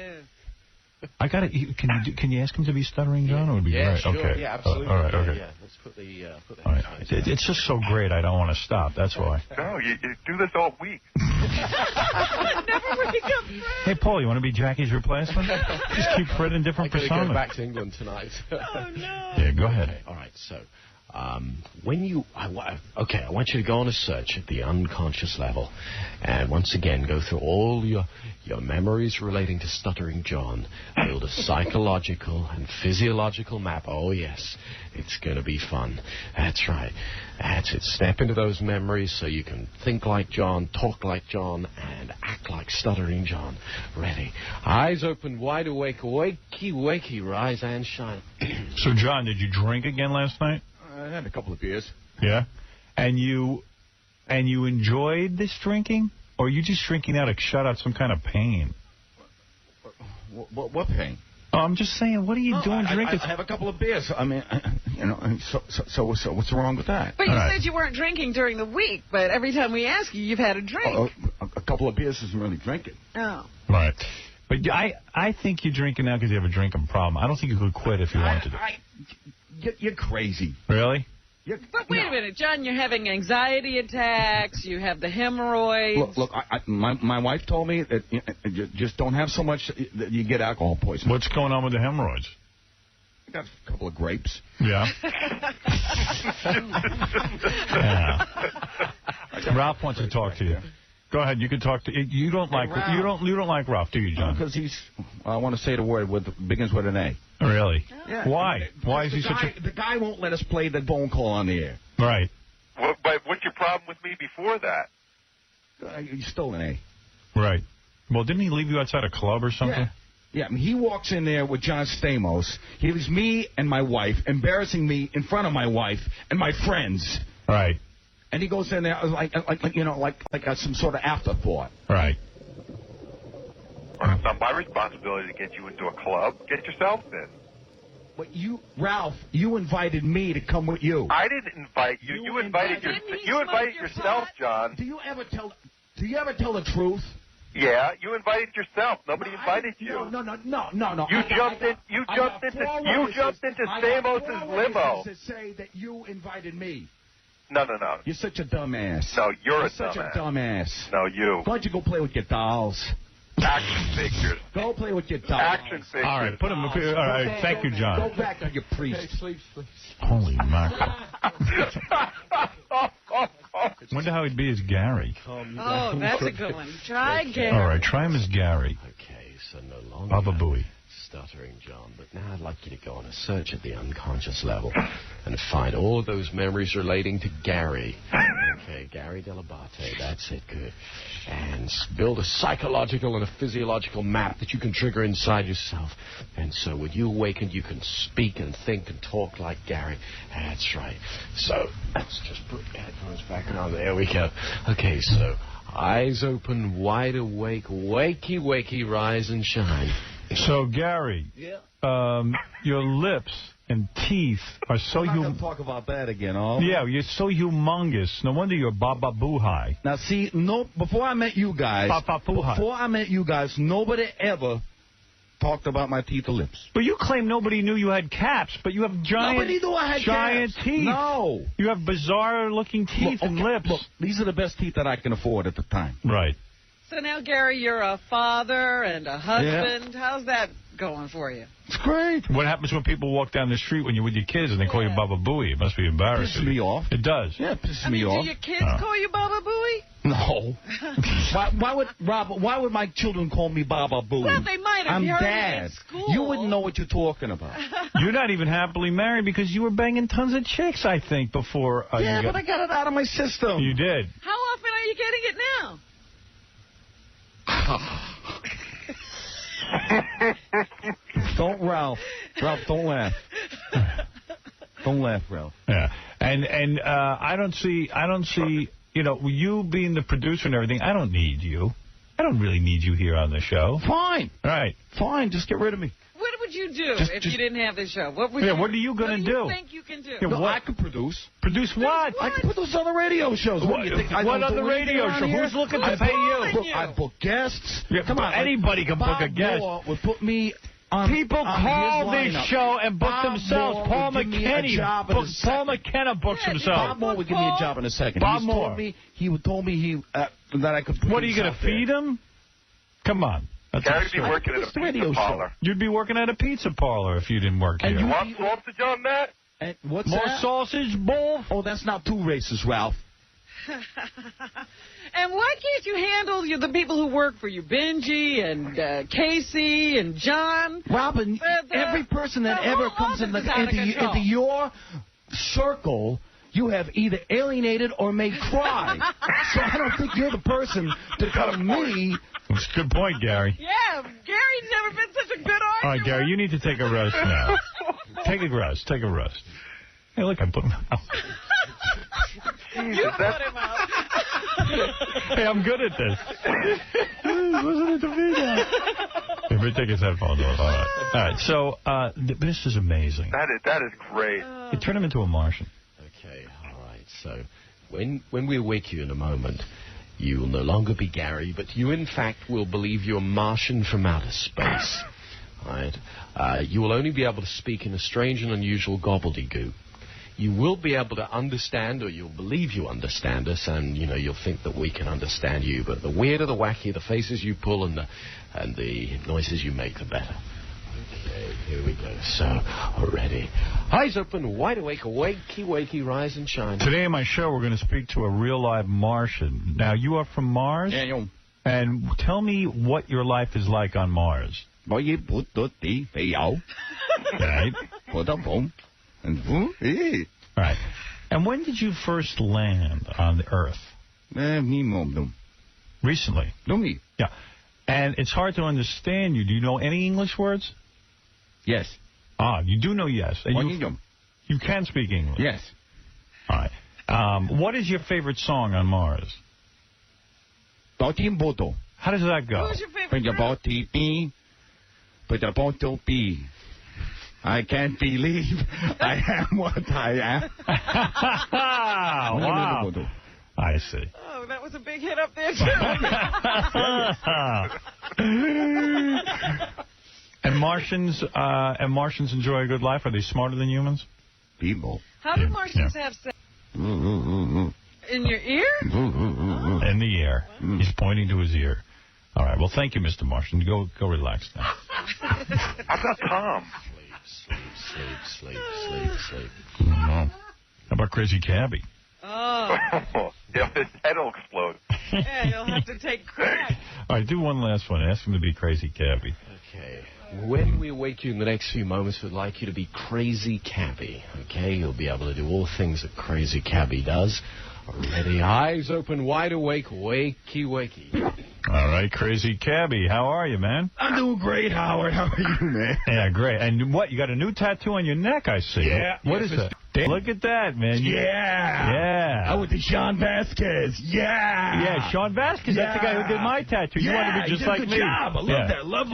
I got it. Can you ask him to be Stuttering John? It would be great. Sure. Okay. Yeah, absolutely. All right. Okay. Yeah, let's put the. All right. It's just so great. I don't want to stop. That's why. No, you do this all week. Never wake up, Fred. Hey, Paul, you want to be Jackie's replacement? Just keep Fred in different personas. Go back to England tonight. Oh no. Yeah, go ahead. Okay, all right. So, I want you to go on a search at the unconscious level, and once again go through all your memories relating to Stuttering John. Build a psychological and physiological map. Oh yes, it's going to be fun. That's right. That's it. Step into those memories so you can think like John, talk like John, and act like Stuttering John. Ready? Eyes open, wide awake, wakey, rise and shine. So, John, did you drink again last night? I had a couple of beers. Yeah? And you enjoyed this drinking? Or are you just drinking out to shut out some kind of pain? What pain? Oh, I'm just saying, what are you doing drinking? I have a couple of beers. I mean, so what's wrong with that? But you said you weren't drinking during the week, but every time we ask you, you've had a drink. A couple of beers isn't really drinking. Oh. Right. But I think you're drinking now because you have a drinking problem. I don't think you could quit if you wanted to. You're crazy. Really? But wait a minute, John, you're having anxiety attacks, you have the hemorrhoids. Look, my wife told me that you just don't have so much that you get alcohol poisoning. What's going on with the hemorrhoids? I got a couple of grapes. Yeah. Ralph wants to talk to you. Go ahead. You can talk to. You don't like Ralph, do you, John? Because he's. I want to say the word begins with an A. Really? Yeah. Why? Why is he such a? The guy won't let us play the phone call on the air. Right. But what's your problem with me before that? He's still an A. Right. Well, didn't he leave you outside a club or something? Yeah, I mean, he walks in there with John Stamos. He leaves me and my wife, embarrassing me in front of my wife and my friends. Right. And he goes in there like some sort of afterthought. Right. Well, it's not my responsibility to get you into a club. Get yourself in. But you, Ralph, you invited me to come with you. I didn't invite you. You invited yourself, John. Do you ever tell the truth? Yeah, you invited yourself. Nobody invited you. No. You jumped into Stamos' limo. To say that you invited me. No. You're such a dumbass. No, you're such a dumbass. No, you. Why don't you go play with your dolls? Action figures. Go play with your dolls. Action figures. All right, put him. All right, thank you, John. Go back on your priest. Sleep. Holy mackerel. Wonder how he'd be as Gary. Oh, that's a good one. Try Gary. All right, try him as Gary. Okay, so no longer 𝗦𝗵cie𝘄𝗿𝗍. Stuttering John, but now I'd like you to go on a search at the unconscious level and find all of those memories relating to Gary. Okay, Gary 𝗛𝗵𝗍𝗿, that's it, good. And build a psychological and a physiological map that you can trigger inside yourself. And so when you awaken, you can speak and think and talk like Gary. That's right. So let's just put the headphones back on. There we go. Okay, so eyes open, wide awake, wakey, wakey, rise and shine. So, Gary, your lips and teeth are so... I'm not going to talk about that again, Yeah, you're so humongous. No wonder you're 𝗦𝗵cie𝘄𝗿𝗍. Now, see, before I met you guys, nobody ever talked about my teeth or lips. But you claim nobody knew you had caps, but you have giant teeth. No. You have bizarre-looking teeth and lips. Look, these are the best teeth that I can afford at the time. Right. So now, Gary, you're a father and a husband. Yeah. How's that going for you? It's great. What happens when people walk down the street when you're with your kids and they call you 𝗦𝗵𝗍𝗍𝗍? It must be embarrassing. Pisses me off. It does. Yeah, it pisses me off. Do your kids call you 𝗦𝗵𝗍𝗍𝗍? No. Why would my children call me 𝗦𝗵𝗍𝗍𝗍𝗍? Well, they might have. I'm heard Dad. it in school. You wouldn't know what you're talking about. You're not even happily married because you were banging tons of chicks, I think, before but I got it out of my system. You did. How often are you getting it now? Don't, Ralph, don't laugh. Don't laugh, Ralph. Yeah, and I don't see, you being the producer and everything. I don't need you. I don't really need you here on the show. Fine. Right. Fine. Just get rid of me. What would you do if you didn't have this show? What are you going to do? What do you think you can do? Yeah, no, I could produce. Produce what? I could produce other radio shows. What do you think? What other radio show? Who's looking to pay you? I book guests. Yeah, come on. Anybody can book a guest. Bob Moore would put me on. People call this show and book themselves. Paul McKenna books himself. Bob Moore would give me a job in a second. Bob Moore. He told me that I could. What are you going to feed him? Come on. Gary'd be working at a pizza parlor. You'd be working at a pizza parlor if you didn't work here. You want sausage on that? And what's more that? Sausage, bull? Oh, that's not too racist, Ralph. And why can't you handle the people who work for you? Benji and Casey and John? Robin, every person that ever comes into your circle, you have either alienated or made cry. So I don't think you're the person to tell me. That's a good point, Gary. Yeah, Gary's never been such a good arguer. All right, Gary, you need to take a rest now. Take a rest. Hey, look, I put him out. You put him out. Hey, I'm good at this. Listen to me now. Hey, but take his headphones off. All right, so this is amazing. That is great. You turn him into a Martian. Okay, all right. So when we wake you in a moment, you will no longer be Gary, but you, in fact, will believe you're a Martian from outer space. Right? You will only be able to speak in a strange and unusual gobbledygook. You will be able to understand, or you'll believe you understand us, and you'll think that we can understand you. But the weirder, the wackier, the faces you pull, and the noises you make, the better. Okay, here we go. So, ready. Eyes open, wide awake, wakey, wakey, rise and shine. Today on my show, we're going to speak to a real live Martian. Now, you are from Mars? Yeah, And tell me what your life is like on Mars. Right. Right. And when did you first land on the Earth? Recently? Yeah. And it's hard to understand you. Do you know any English words? Yes. Ah, you do know yes. And you can speak English? Yes. All right. What is your favorite song on Mars? How does that go? Who's your favorite I can't believe I am what I am. Wow. I see. Oh, that was a big hit up there, too. And Martians enjoy a good life? Are they smarter than humans? People. How do Martians have sex? In your ear? In the ear. He's pointing to his ear. All right. Well, thank you, Mr. Martian. Go relax now. How about Tom? Sleep. How about Crazy Cabbie? Oh. Yeah, his head will explode. Yeah, you'll have to take crack. All right, do one last one. Ask him to be Crazy Cabbie. Okay. When we wake you in the next few moments, we'd like you to be Crazy Cabbie. Okay? You'll be able to do all things that Crazy Cabbie does. Ready, eyes open, wide awake, wakey. All right, Crazy Cabbie, how are you, man? I'm doing great, Howard. How are you, man? Yeah, great. And what, you got a new tattoo on your neck, I see. Yeah. What is that? Look at that, man. Yeah. I went to Sean Vasquez. Yeah. Yeah, Sean Vasquez. That's the guy who did my tattoo. You want to be just like me. Good job. I love that. I love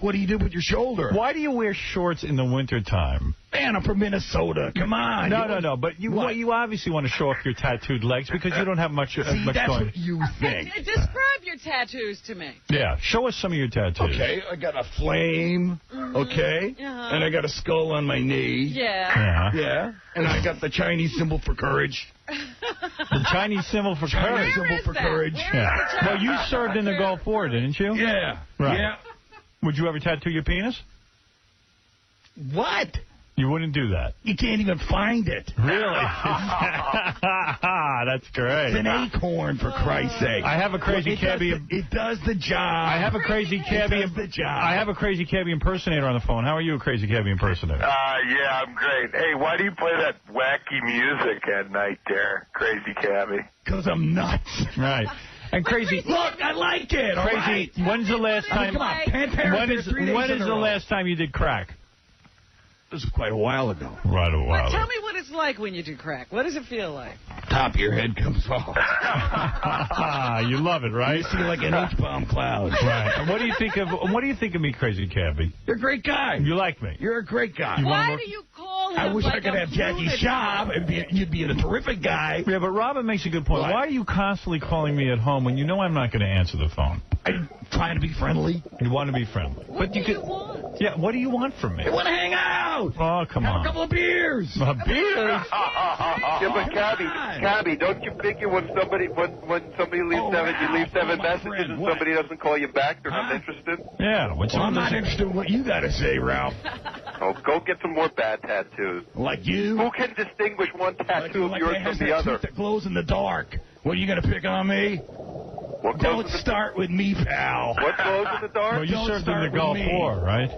what he did with your shoulder. Why do you wear shorts in the wintertime? Man, I'm from Minnesota. Come on. No. But you obviously want to show off your tattooed legs because you don't have much that's going. What you think. Describe your tattoos to me. Yeah, show us some of your tattoos. Okay, I got a flame, okay, and I got a skull on my knee. Yeah. And I got the Chinese symbol for courage. The Chinese symbol for courage. Where Yeah. Well, you served in the Gulf War, didn't you? Yeah. Right. Yeah. Would you ever tattoo your penis? What? You wouldn't do that. You can't even find it. Really? That's great. It's an acorn, for Christ's sake. I have a Crazy Cabbie. It does the job. I have a Crazy Cabbie. I have a Crazy Cabbie impersonator on the phone. How are you, a Crazy Cabbie impersonator? Yeah, I'm great. Hey, why do you play that wacky music at night there, Crazy Cabbie? Because I'm nuts. Right. And Crazy, look, I like it. Crazy, when's the last time? Come on, when is the last time you did crack? This was quite a while ago. Right, a while. Tell me what it's like when you do crack. What does it feel like? Top of your head comes off. You love it, right? You see like an H-bomb cloud. Right. And what do you think of me, Crazy Cabbie? You're a great guy. You like me? You're a great guy. Why do you call him? I wish I could have Jackie's job. You'd be a terrific guy. Yeah, but Robin makes a good point. Why are you constantly calling me at home when you know I'm not going to answer the phone? I'm trying to be friendly. You want to be friendly. What do you want? Yeah, what do you want from me? I want to hang out. Oh, come on. Have a couple of beers. Beers? Yeah, but Cabbie, don't you figure when somebody leaves you leave 7 messages and somebody doesn't call you back, they're not interested? Yeah. I'm not interested in what you got to say, Ralph. Oh, go get some more bad tattoos. Like you? Who can distinguish one tattoo of yours from the other? That glows in the dark. What, are you going to pick on me? Don't start with me, pal. What glows in the dark? Well, you served in the Gulf War, right?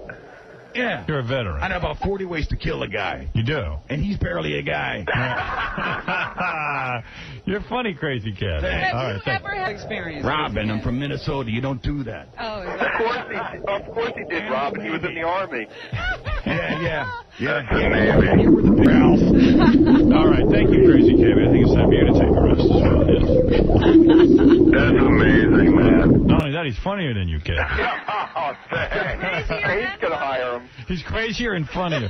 Yeah. You're a veteran. I know about 40 ways to kill a guy. You do? And he's barely a guy. You're funny, Crazy Cabbie. Have you ever had experience? Robin, I'm from Minnesota. You don't do that. Oh, Of course he did, Robin. He was in the Army. Yeah. You were the big Ralph. All right, thank you, Crazy Cabbie. I think it's time for you to take a rest as well. Yes. That's amazing, man. Not only that, he's funnier than you, kid. Oh, thanks. He's going to hire him. He's crazier and funnier.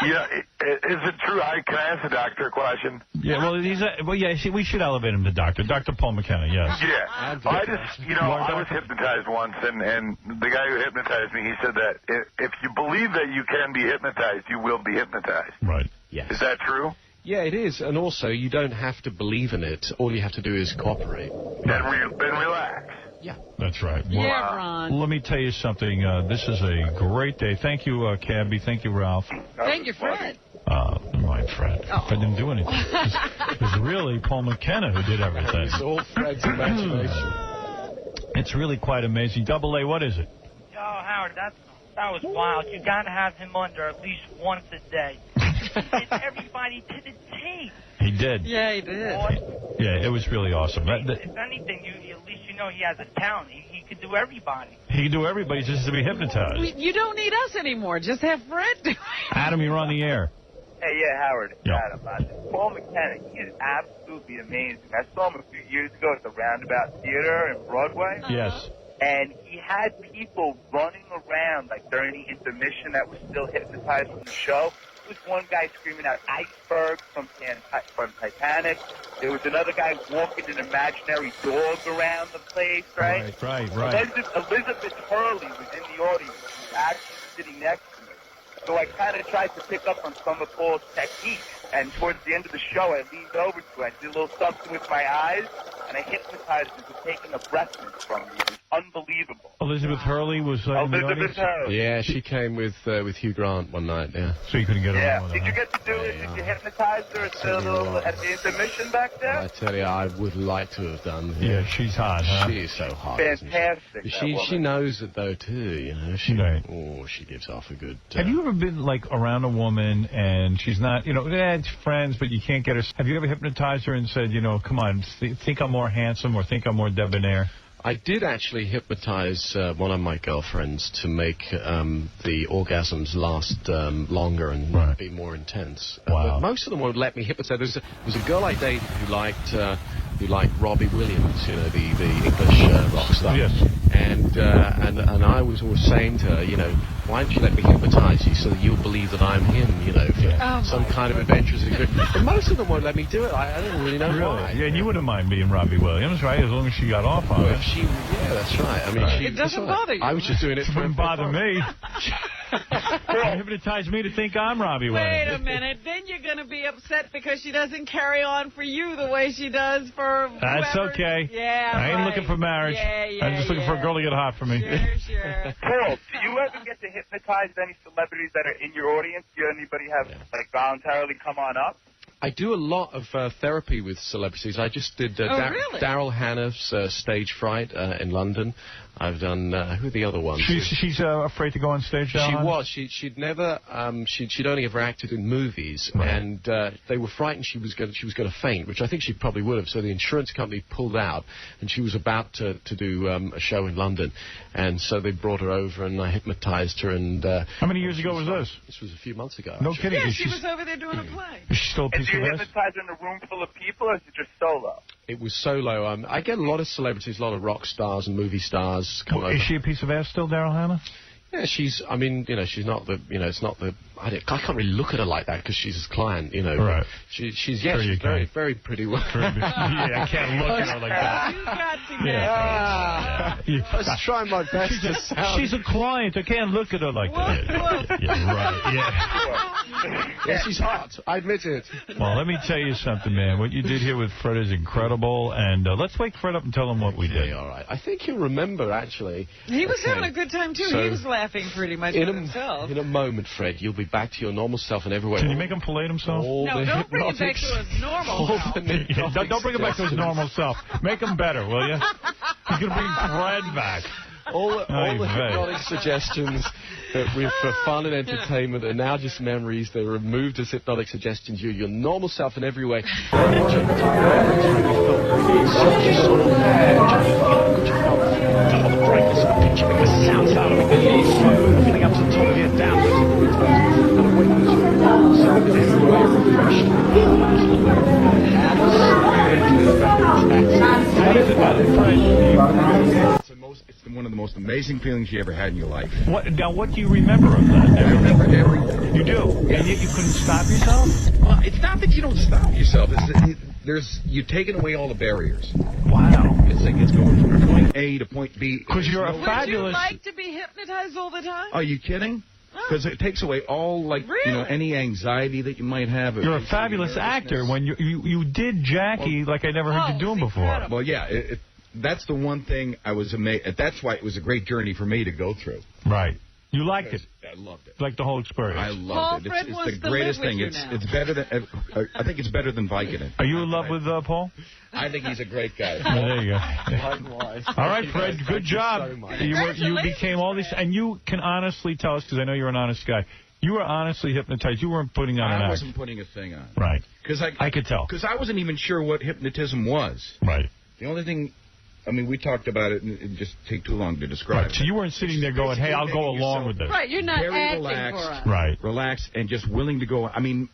Yeah, is it true? Can I ask the doctor a question? Yeah, well, we should elevate him to doctor. Dr. Paul McKenna, yes. Yeah. I was hypnotized once, and the guy who hypnotized me, he said that if you believe that you can be hypnotized, you will be hypnotized. Right. Yes. Is that true? Yeah, it is. And also, you don't have to believe in it. All you have to do is cooperate. Then relax. Yeah. That's right. Well, yeah, Ron. Let me tell you something. This is a great day. Thank you, Cabbie. Thank you, Ralph. Thank you, Fred. Never mind, Fred. Fred didn't do anything. It was really Paul McKenna who did everything. It's all Fred's imagination. It's really quite amazing. Double A, what is it? Yo, Howard, that was wild. You got to have him under at least once a day. He did everybody to the tape. He did. Yeah, he did. Yeah, it was really awesome. If anything, at least you know he has a talent. He could do everybody. He could do everybody just to be hypnotized. You don't need us anymore. Just have Fred do it. Adam, you're on the air. Hey, yeah, Howard. Yeah. Adam. Paul McKenna, he is absolutely amazing. I saw him a few years ago at the Roundabout Theater in Broadway. Yes. And he had people running around, like, during the intermission that was still hypnotized from the show. There was one guy screaming out iceberg from Titanic. There was another guy walking an imaginary dog around the place, right? Right. Elizabeth Hurley was in the audience. She was actually sitting next to me. So I kind of tried to pick up on some of Paul's techniques. And towards the end of the show, I leaned over to her. I did a little something with my eyes, and I hypnotized her to taking a breath mint from me. unbelievable. Elizabeth Hurley was in the audience? Elizabeth Hurley. Yeah, she came with Hugh Grant one night, yeah. So you couldn't get along with her? Did you get to do it? Did you hypnotize her at the intermission back there? I tell you, I would like to have done. Yeah, she's hot, huh? She is so hot. Fantastic. She knows it, though, too, you know. She gives off a good... Have you ever been, like, around a woman and she's not, you know, it's friends, but you can't get her... Have you ever hypnotized her and said, you know, come on, think I'm more handsome or think I'm more debonair? I did actually hypnotize one of my girlfriends to make the orgasms last longer and be more intense. Wow. But most of them won't let me hypnotize. There was a girl I dated who liked Robbie Williams, you know, the English rock star. Yes. And I was always saying to her, you know, why don't you let me hypnotize you so that you'll believe that I'm him, you know, for some kind of adventurous experience. But most of them won't let me do it. I don't really know why. Yeah, and you wouldn't mind being Robbie Williams, right? As long as she got off on it. Yeah, that's right. I mean, it doesn't bother you. I was just doing it. It wouldn't bother me. Hypnotize me to think I'm Robbie Williams. Wait a minute. Then you're going to be upset because she doesn't carry on for you the way she does for That's whoever. okay. Yeah, I ain't looking for marriage. I'm just looking for a girl to get hot for me. Sure. Paul, do you ever get to hypnotize any celebrities that are in your audience? Do anybody have, like, voluntarily come on up? I do a lot of therapy with celebrities. I just did really? Daryl Hannah's Stage Fright in London. I've done, who are the other ones? She's afraid to go on stage, She was. She'd never, she'd only ever acted in movies, and they were frightened she was going to faint, which I think she probably would have, so the insurance company pulled out, and she was about to do a show in London, and so they brought her over, and I hypnotized her, and... How many years ago was this? This was a few months ago. No actually. kidding. Yeah, she was over there doing a play. Is she still a piece Do you of ass? hypnotize her in a room full of people, or is it just solo? It was solo. I get a lot of celebrities, a lot of rock stars and movie stars come over. Is she a piece of ass still, Daryl Hannah? Yeah, she's, I mean, you know, she's not the, you know, it's not the, I can't really look at her like that because she's his client, you know. Right. She's very, very pretty woman. Yeah, I can't look at her like that. You got to get I was trying my best to sound. She's a client. I can't look at her like that. Yeah, right. Yeah. Yeah, she's hot. I admit it. Well, let me tell you something, man. What you did here with Fred is incredible, and let's wake Fred up and tell him what we did. All right. I think he'll remember, actually. He was having a good time, too. So, he was laughing pretty much with himself. In a moment, Fred, you'll be back to your normal self in every way. Can you make him fillet himself? No, don't bring it back to his normal self. Don't bring him back to his normal self. Make him better, will you? He's going to bring Fred back. All the hypnotic suggestions that for fun and entertainment are now just memories. They're removed as hypnotic suggestions. You're your normal self in every way. Sounds out of it. Everything up to the top of your down. It's one of the most amazing feelings you ever had in your life. Now, what do you remember of that? I remember everything. You do? And yet you couldn't stop yourself? Well, it's not that you don't stop yourself. You're taking away all the barriers. Wow. It's like it's going from point A to point B. Because you're a fabulous... Would you like to be hypnotized all the time? Are you kidding? Because it takes away all, like, you know, any anxiety that you might have. You're a fabulous actor. When you did Jackie like I never heard you doing before. Well, yeah, that's the one thing I was amazed. That's why it was a great journey for me to go through. Right. You liked it. I loved it. Like the whole experience. I loved it. It's the greatest thing. It's better than. I think it's better than Vicodin. Are you in love with Paul? I think he's a great guy. There you go. Likewise. All right, Fred. Good job. So much. You became all these, and you can honestly tell us because I know you're an honest guy. You were honestly hypnotized. You weren't putting on an act. I wasn't putting a thing on. Right. Because I could tell. Because I wasn't even sure what hypnotism was. Right. The only thing. I mean, we talked about it, and it just take too long to describe. Right, so you weren't sitting there going, hey, I'll go along with this. Right, you're not very acting relaxed, for us. Right. Relaxed and just willing to go. I mean,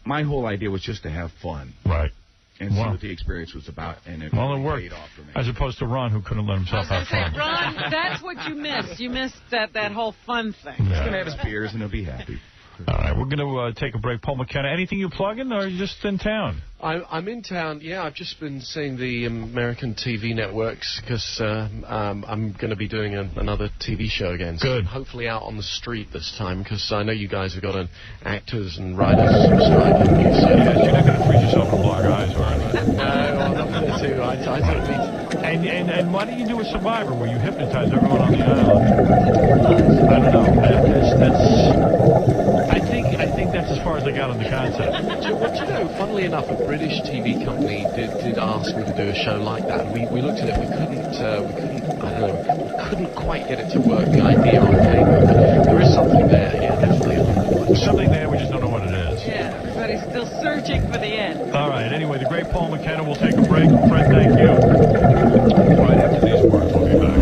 my whole idea was just to have fun. Right. And see what the experience was about, and it really worked. paid off for me. As opposed to Ron, who couldn't let himself have fun. Ron, that's what you missed. You missed that whole fun thing. He's going to have his beers, and he'll be happy. All right, we're going to take a break. Paul McKenna, anything you plugging, or are you just in town? I'm in town. Yeah, I've just been seeing the American TV networks because I'm going to be doing another TV show again. So Good. Hopefully out on the street this time because I know you guys have got an actors and writers strike. Yes, you're not going to freeze yourself from black eyes, are you? No, I'm not going to. I don't need And why do you do a Survivor where you hypnotize everyone on the island? I don't know. I think that's as far as I got on the concept. Well, you know, funnily enough, a British TV company did ask me to do a show like that. We looked at it. We couldn't quite get it to work. The idea on paper, but there is something there. Yeah, definitely. There's something there. We just don't know what it is. Yeah, everybody's still searching for the end. All right. Anyway, the great Paul McKenna will take a break. Fred, thank you. Right after these words, we'll be back.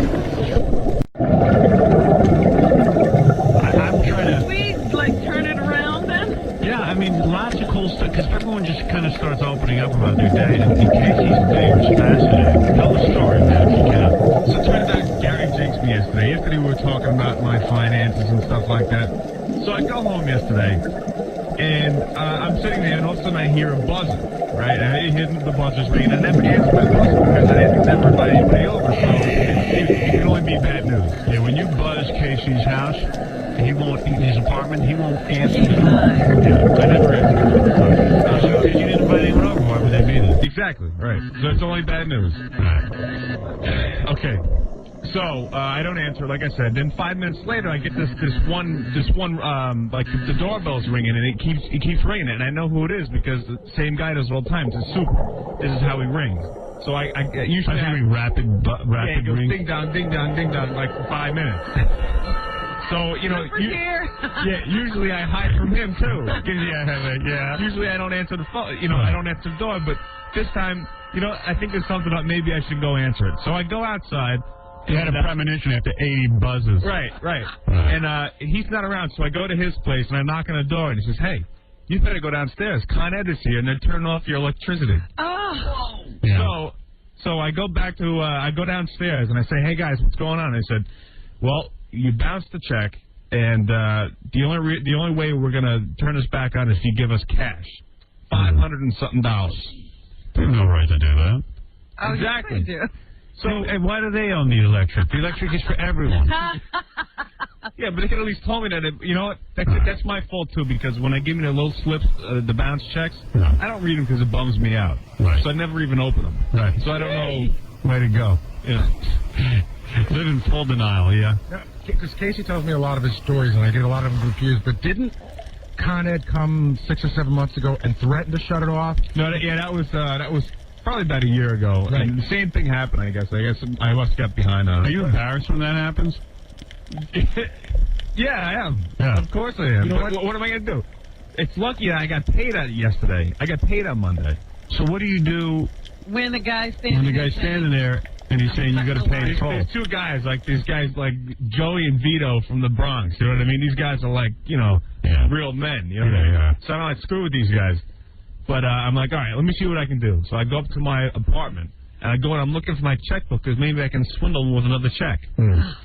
I'm trying to. Please, turn it around then. Yeah, I mean, lots of cool stuff because everyone just kind of starts opening up about their day. And Casey's day was fascinating. Tell the story, man, if you can. So it turns out Gary jinxed me yesterday. Yesterday we were talking about my finances and stuff like that. So I go home yesterday, and I'm sitting there, and all of a sudden I hear a buzzer, right? And I hear the buzzer's ringing. I never answer my buzzer because I never invite anybody over, so it can only be bad news. Yeah, when you buzz Casey's house, he won't, in his apartment, he won't answer the door. Yeah, I never answer the door. Because you didn't invite anyone over, why would they be there? Exactly, right. So it's only bad news. Okay. So I don't answer, like I said. Then 5 minutes later, I get this one, like the doorbell's ringing, and it keeps ringing, and I know who it is because the same guy does it all the time. It's super. This is how he rings. So I usually rapid it goes ring. ding dong, ding dong, ding dong, like for 5 minutes. So usually I hide from him too. Usually I don't answer the phone. I don't answer the door, but this time, I think there's something up. Maybe I should go answer it. So I go outside. You had a premonition after 80 buzzes. Right. And he's not around, so I go to his place, and I knock on the door, and he says, hey, you better go downstairs. Con Ed is here, and they're turning off your electricity. Oh. Yeah. So I go back to, I go downstairs, and I say, hey, guys, what's going on? And they said, well, you bounced the check, and the only way we're going to turn this back on is if you give us cash. $500 and something. They have no right to do that. Oh, exactly. Yes, So, and why do they own the electric? The electric is for everyone. Yeah, but they could at least told me that. You know what? That's my fault too, because when they give me the little slips, the bounce checks, I don't read them because it bums me out. Right. So I never even open them. Right. So I don't know. Way to go. Yeah. Live in full denial. Yeah. Because Casey tells me a lot of his stories, and I get a lot of them confused. But didn't Con Ed come 6 or 7 months ago and threaten to shut it off? No, that was probably about a year ago. Right. And the same thing happened, I guess. I must get behind on it. Are you embarrassed when that happens? Yeah, I am. Yeah. Of course I am. You know what am I going to do? It's lucky that I got paid yesterday. I got paid on Monday. So what do you do when the guy's standing there and he's saying you got to pay toll? There's two guys, like these guys like Joey and Vito from the Bronx. You know what I mean? These guys are like, real men. You know? Yeah. So I don't like screw with these guys. But I'm like, all right, let me see what I can do. So I go up to my apartment, and I go and I'm looking for my checkbook because maybe I can swindle them with another check.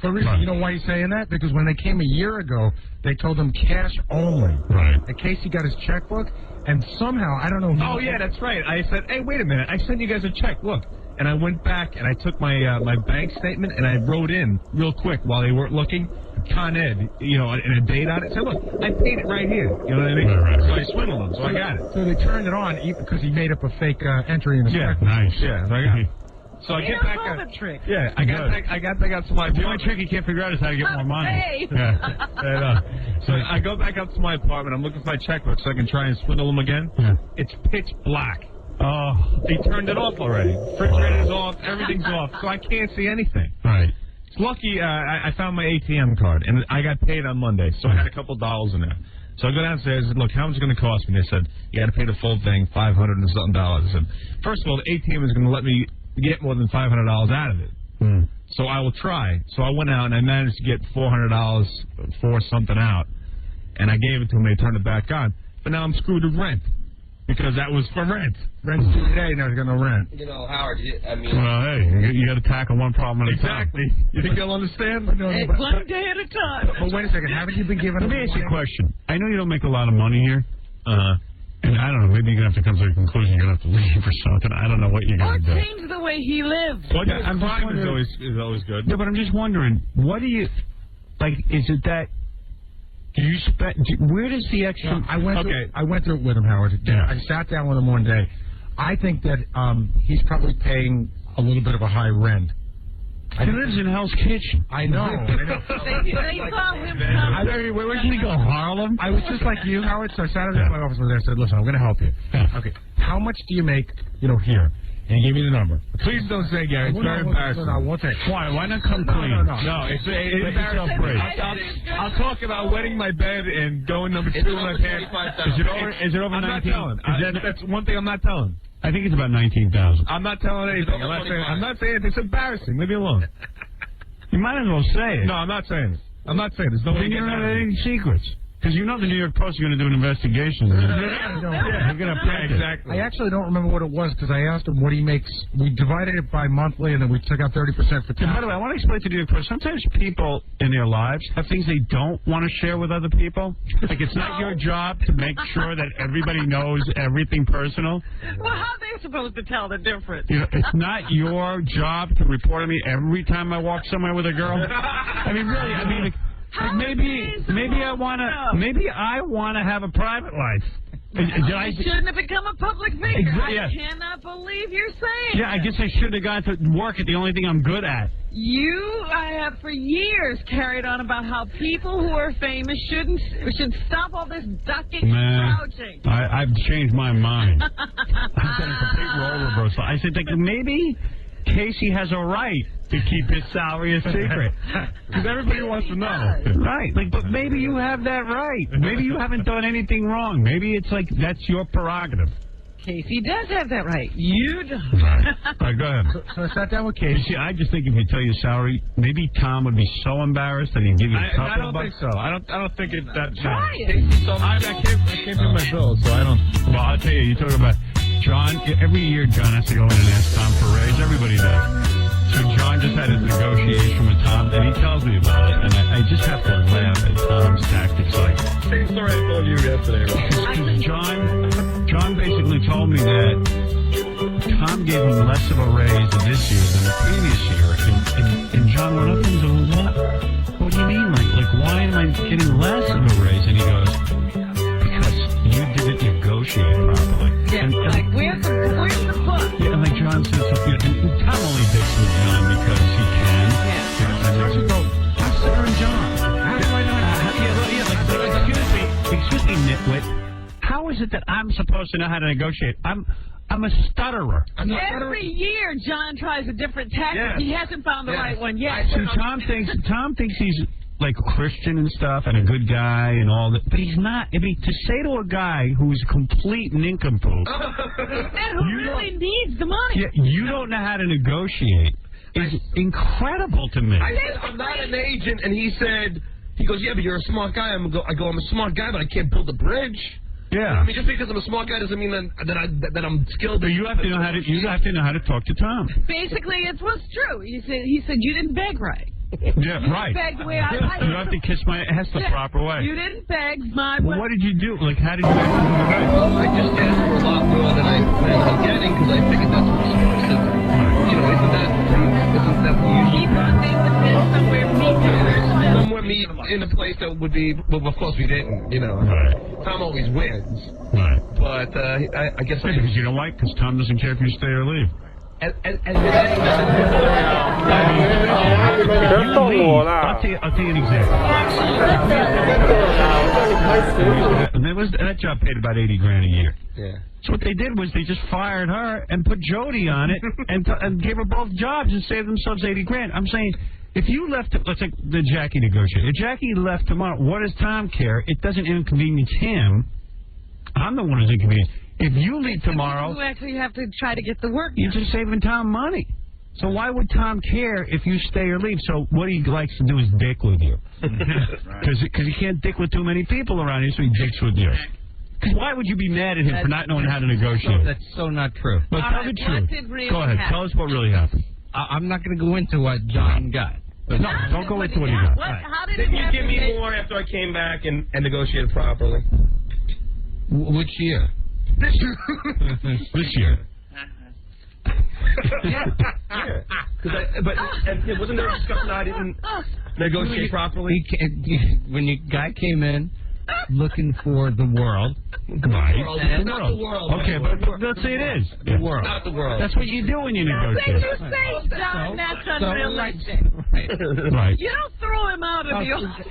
For a reason, you know why he's saying that? Because when they came a year ago, they told him cash only. Right. And Casey got his checkbook, and somehow, I don't know. Oh, yeah, that's right. I said, hey, wait a minute. I sent you guys a check. Look. And I went back, and I took my my bank statement, and I wrote in real quick while they weren't looking, Con Ed, and a date on it. Said, look, I paid it right here. You know what I mean? Right. So I swindled them, so I got it. So they turned it on because he made up a fake entry in the check. Nice. Yeah, so I got it. So I get back on trick. Yeah, I got back out to my. The only trick you can't figure out is how to get more money. Hey. Yeah. So I go back up to my apartment. I'm looking for my checkbook so I can try and swindle them again. Yeah. It's pitch black. Oh. They turned it off already. Refrigerator's off. Everything's off. So I can't see anything. Right. It's lucky I found my ATM card, and I got paid on Monday, so I had a couple dollars in there. So I go downstairs and look, how much is it going to cost me? They said, you got to pay the full thing, $500 and something. I said, first of all, the ATM is going to let me get more than $500 out of it. So I will try. So I went out, and I managed to get $400 for something out, and I gave it to them. They turned it back on. But now I'm screwed with rent. Because that was for rent. Rent's due today, and I was going to rent. Howard, I mean... Well, hey, you got to tackle one problem at a time. Exactly. You think they'll understand? No, one day at a time. But wait a second. Haven't you been given... Let me ask you a question. I know you don't make a lot of money here. And I don't know, maybe you're going to have to come to the conclusion you're going to have to leave or something. I don't know what you're going to do. Or change the way he lives. Well, I'm crime is always good. Yeah, but I'm just wondering, what do you... Like, is it that... Where does the extra... I went through it with him, Howard. Yeah. I sat down with him one day. I think that he's probably paying a little bit of a high rent. He lives in Hell's Kitchen. I know. They saw him come. Where did he go? Harlem? I was just like you, Howard. So I sat in my office there and said, listen, I'm going to help you. Okay, how much do you make, here? And he gave me the number. Please don't say, Gary. It's very embarrassing. No, I won't say. Why not come clean? No, it's embarrassing. I'll talk about wetting my bed and going number 2 in my pants. Is it over 19? I'm not telling. That's one thing I'm not telling. I think it's about 19,000. I'm not telling anything. I'm not saying it. It's embarrassing. Leave me alone. You might as well say it. No, I'm not saying it. I'm not saying it. There's no way you don't have any secrets. Because you know the New York Post is going to do an investigation. They're going to print it. Exactly. I actually don't remember what it was because I asked him what he makes. We divided it by monthly and then we took out 30% for tax. By the way, I want to explain to the New York Post. Sometimes people in their lives have things they don't want to share with other people. Like it's not your job to make sure that everybody knows everything personal. Well, how are they supposed to tell the difference? It's not your job to report on me every time I walk somewhere with a girl. I mean, really. Maybe I want to have a private life. You shouldn't have become a public figure. Yeah. I cannot believe you're saying Yeah, I guess I should have gone to work at the only thing I'm good at. I have for years carried on about how people who are famous should stop all this ducking and crouching. I've changed my mind. I've done a complete role reversal. I said, maybe Casey has a right to keep his salary a secret. Because everybody wants to know. Right. But maybe you have that right. Maybe you haven't done anything wrong. Maybe it's like that's your prerogative. Casey does have that right. You don't. Right. All right, go ahead. So I sat down with Casey. You see, I just think if you tell your salary, maybe Tom would be so embarrassed that he'd give you a couple I don't bucks. think so. I don't think it's that. Try it. I can't pay my bills, so I don't. Well, I'll tell you talk about John. Every year, John has to go in and ask Tom for a raise. Everybody does. So John just had his negotiation with Tom, and he tells me about it, and I just have to laugh at Tom's tactics. Like, same story I told you yesterday, because John basically told me that Tom gave him less of a raise this year than the previous year, and John went up and said, what do you mean? Like, why am I getting less of a raise? And he goes, because you didn't negotiate properly. Yeah, where's the book? Yeah, and like John said something, and Tom only dicks with John because he can. Yeah. And I just go, I'm Sarah and John. How do I know? Excuse me, nitwit. How is it that I'm supposed to know how to negotiate? I'm a stutterer. Every year, John tries a different tactic. Yeah. He hasn't found the right one yet. So Tom thinks he's like Christian and stuff and a good guy and all that, but he's not. I mean, to say to a guy who's a complete nincompoop and who really needs the money, you don't know how to negotiate is incredible to me. I said, I'm not an agent, and he goes, yeah, but you're a smart guy. I'm a smart guy, but I can't build a bridge. Yeah. I mean, just because I'm a smart guy doesn't mean that I'm skilled. So you have to know how to talk to Tom. Basically, it's what's true. He said you didn't beg right. Yeah, right. Begged the way I you have to kiss my ass the proper way. You didn't beg my way. Well, what did you do? Like, how did you ask him? Well, I just asked for a lot more than I planned on getting because I figured that's what you're supposed to do. Isn't that what you He thought they would get somewhere meet. Somewhere meet in a place that would be, well, of course we didn't, Right. Tom always wins. Right. But I guess because you know why? Because Tom doesn't care if you stay or leave. I'll tell you an example. And that job paid about $80,000 a year. Yeah. So what they did was they just fired her and put Jody on it and gave her both jobs and saved themselves $80,000. I'm saying, if you left, let's say the Jackie negotiator. If Jackie left tomorrow, what does Tom care? It doesn't inconvenience him. I'm the one who's inconvenienced. If you leave tomorrow, you actually have to try to get the work. You're just saving Tom money. So why would Tom care if you stay or leave? So what he likes to do is dick with you. Because he can't dick with too many people around here, so he dicks with you. Because why would you be mad at him for not knowing how to negotiate? That's so not true. But tell the truth. Go ahead. Tell us what really happened. I'm not going to go into what John got. But no, don't go into what he got. How did you give me more after I came back and negotiated properly? Which year? This year. Yeah. But wasn't there a discussion I didn't negotiate properly? When your guy came in, looking for the world. Right. It's not the world. Okay, but let's say it is. The world. Not the world. That's what you do when you negotiate. Did you say, John, that's unrealistic? Right. You don't throw him out of the office.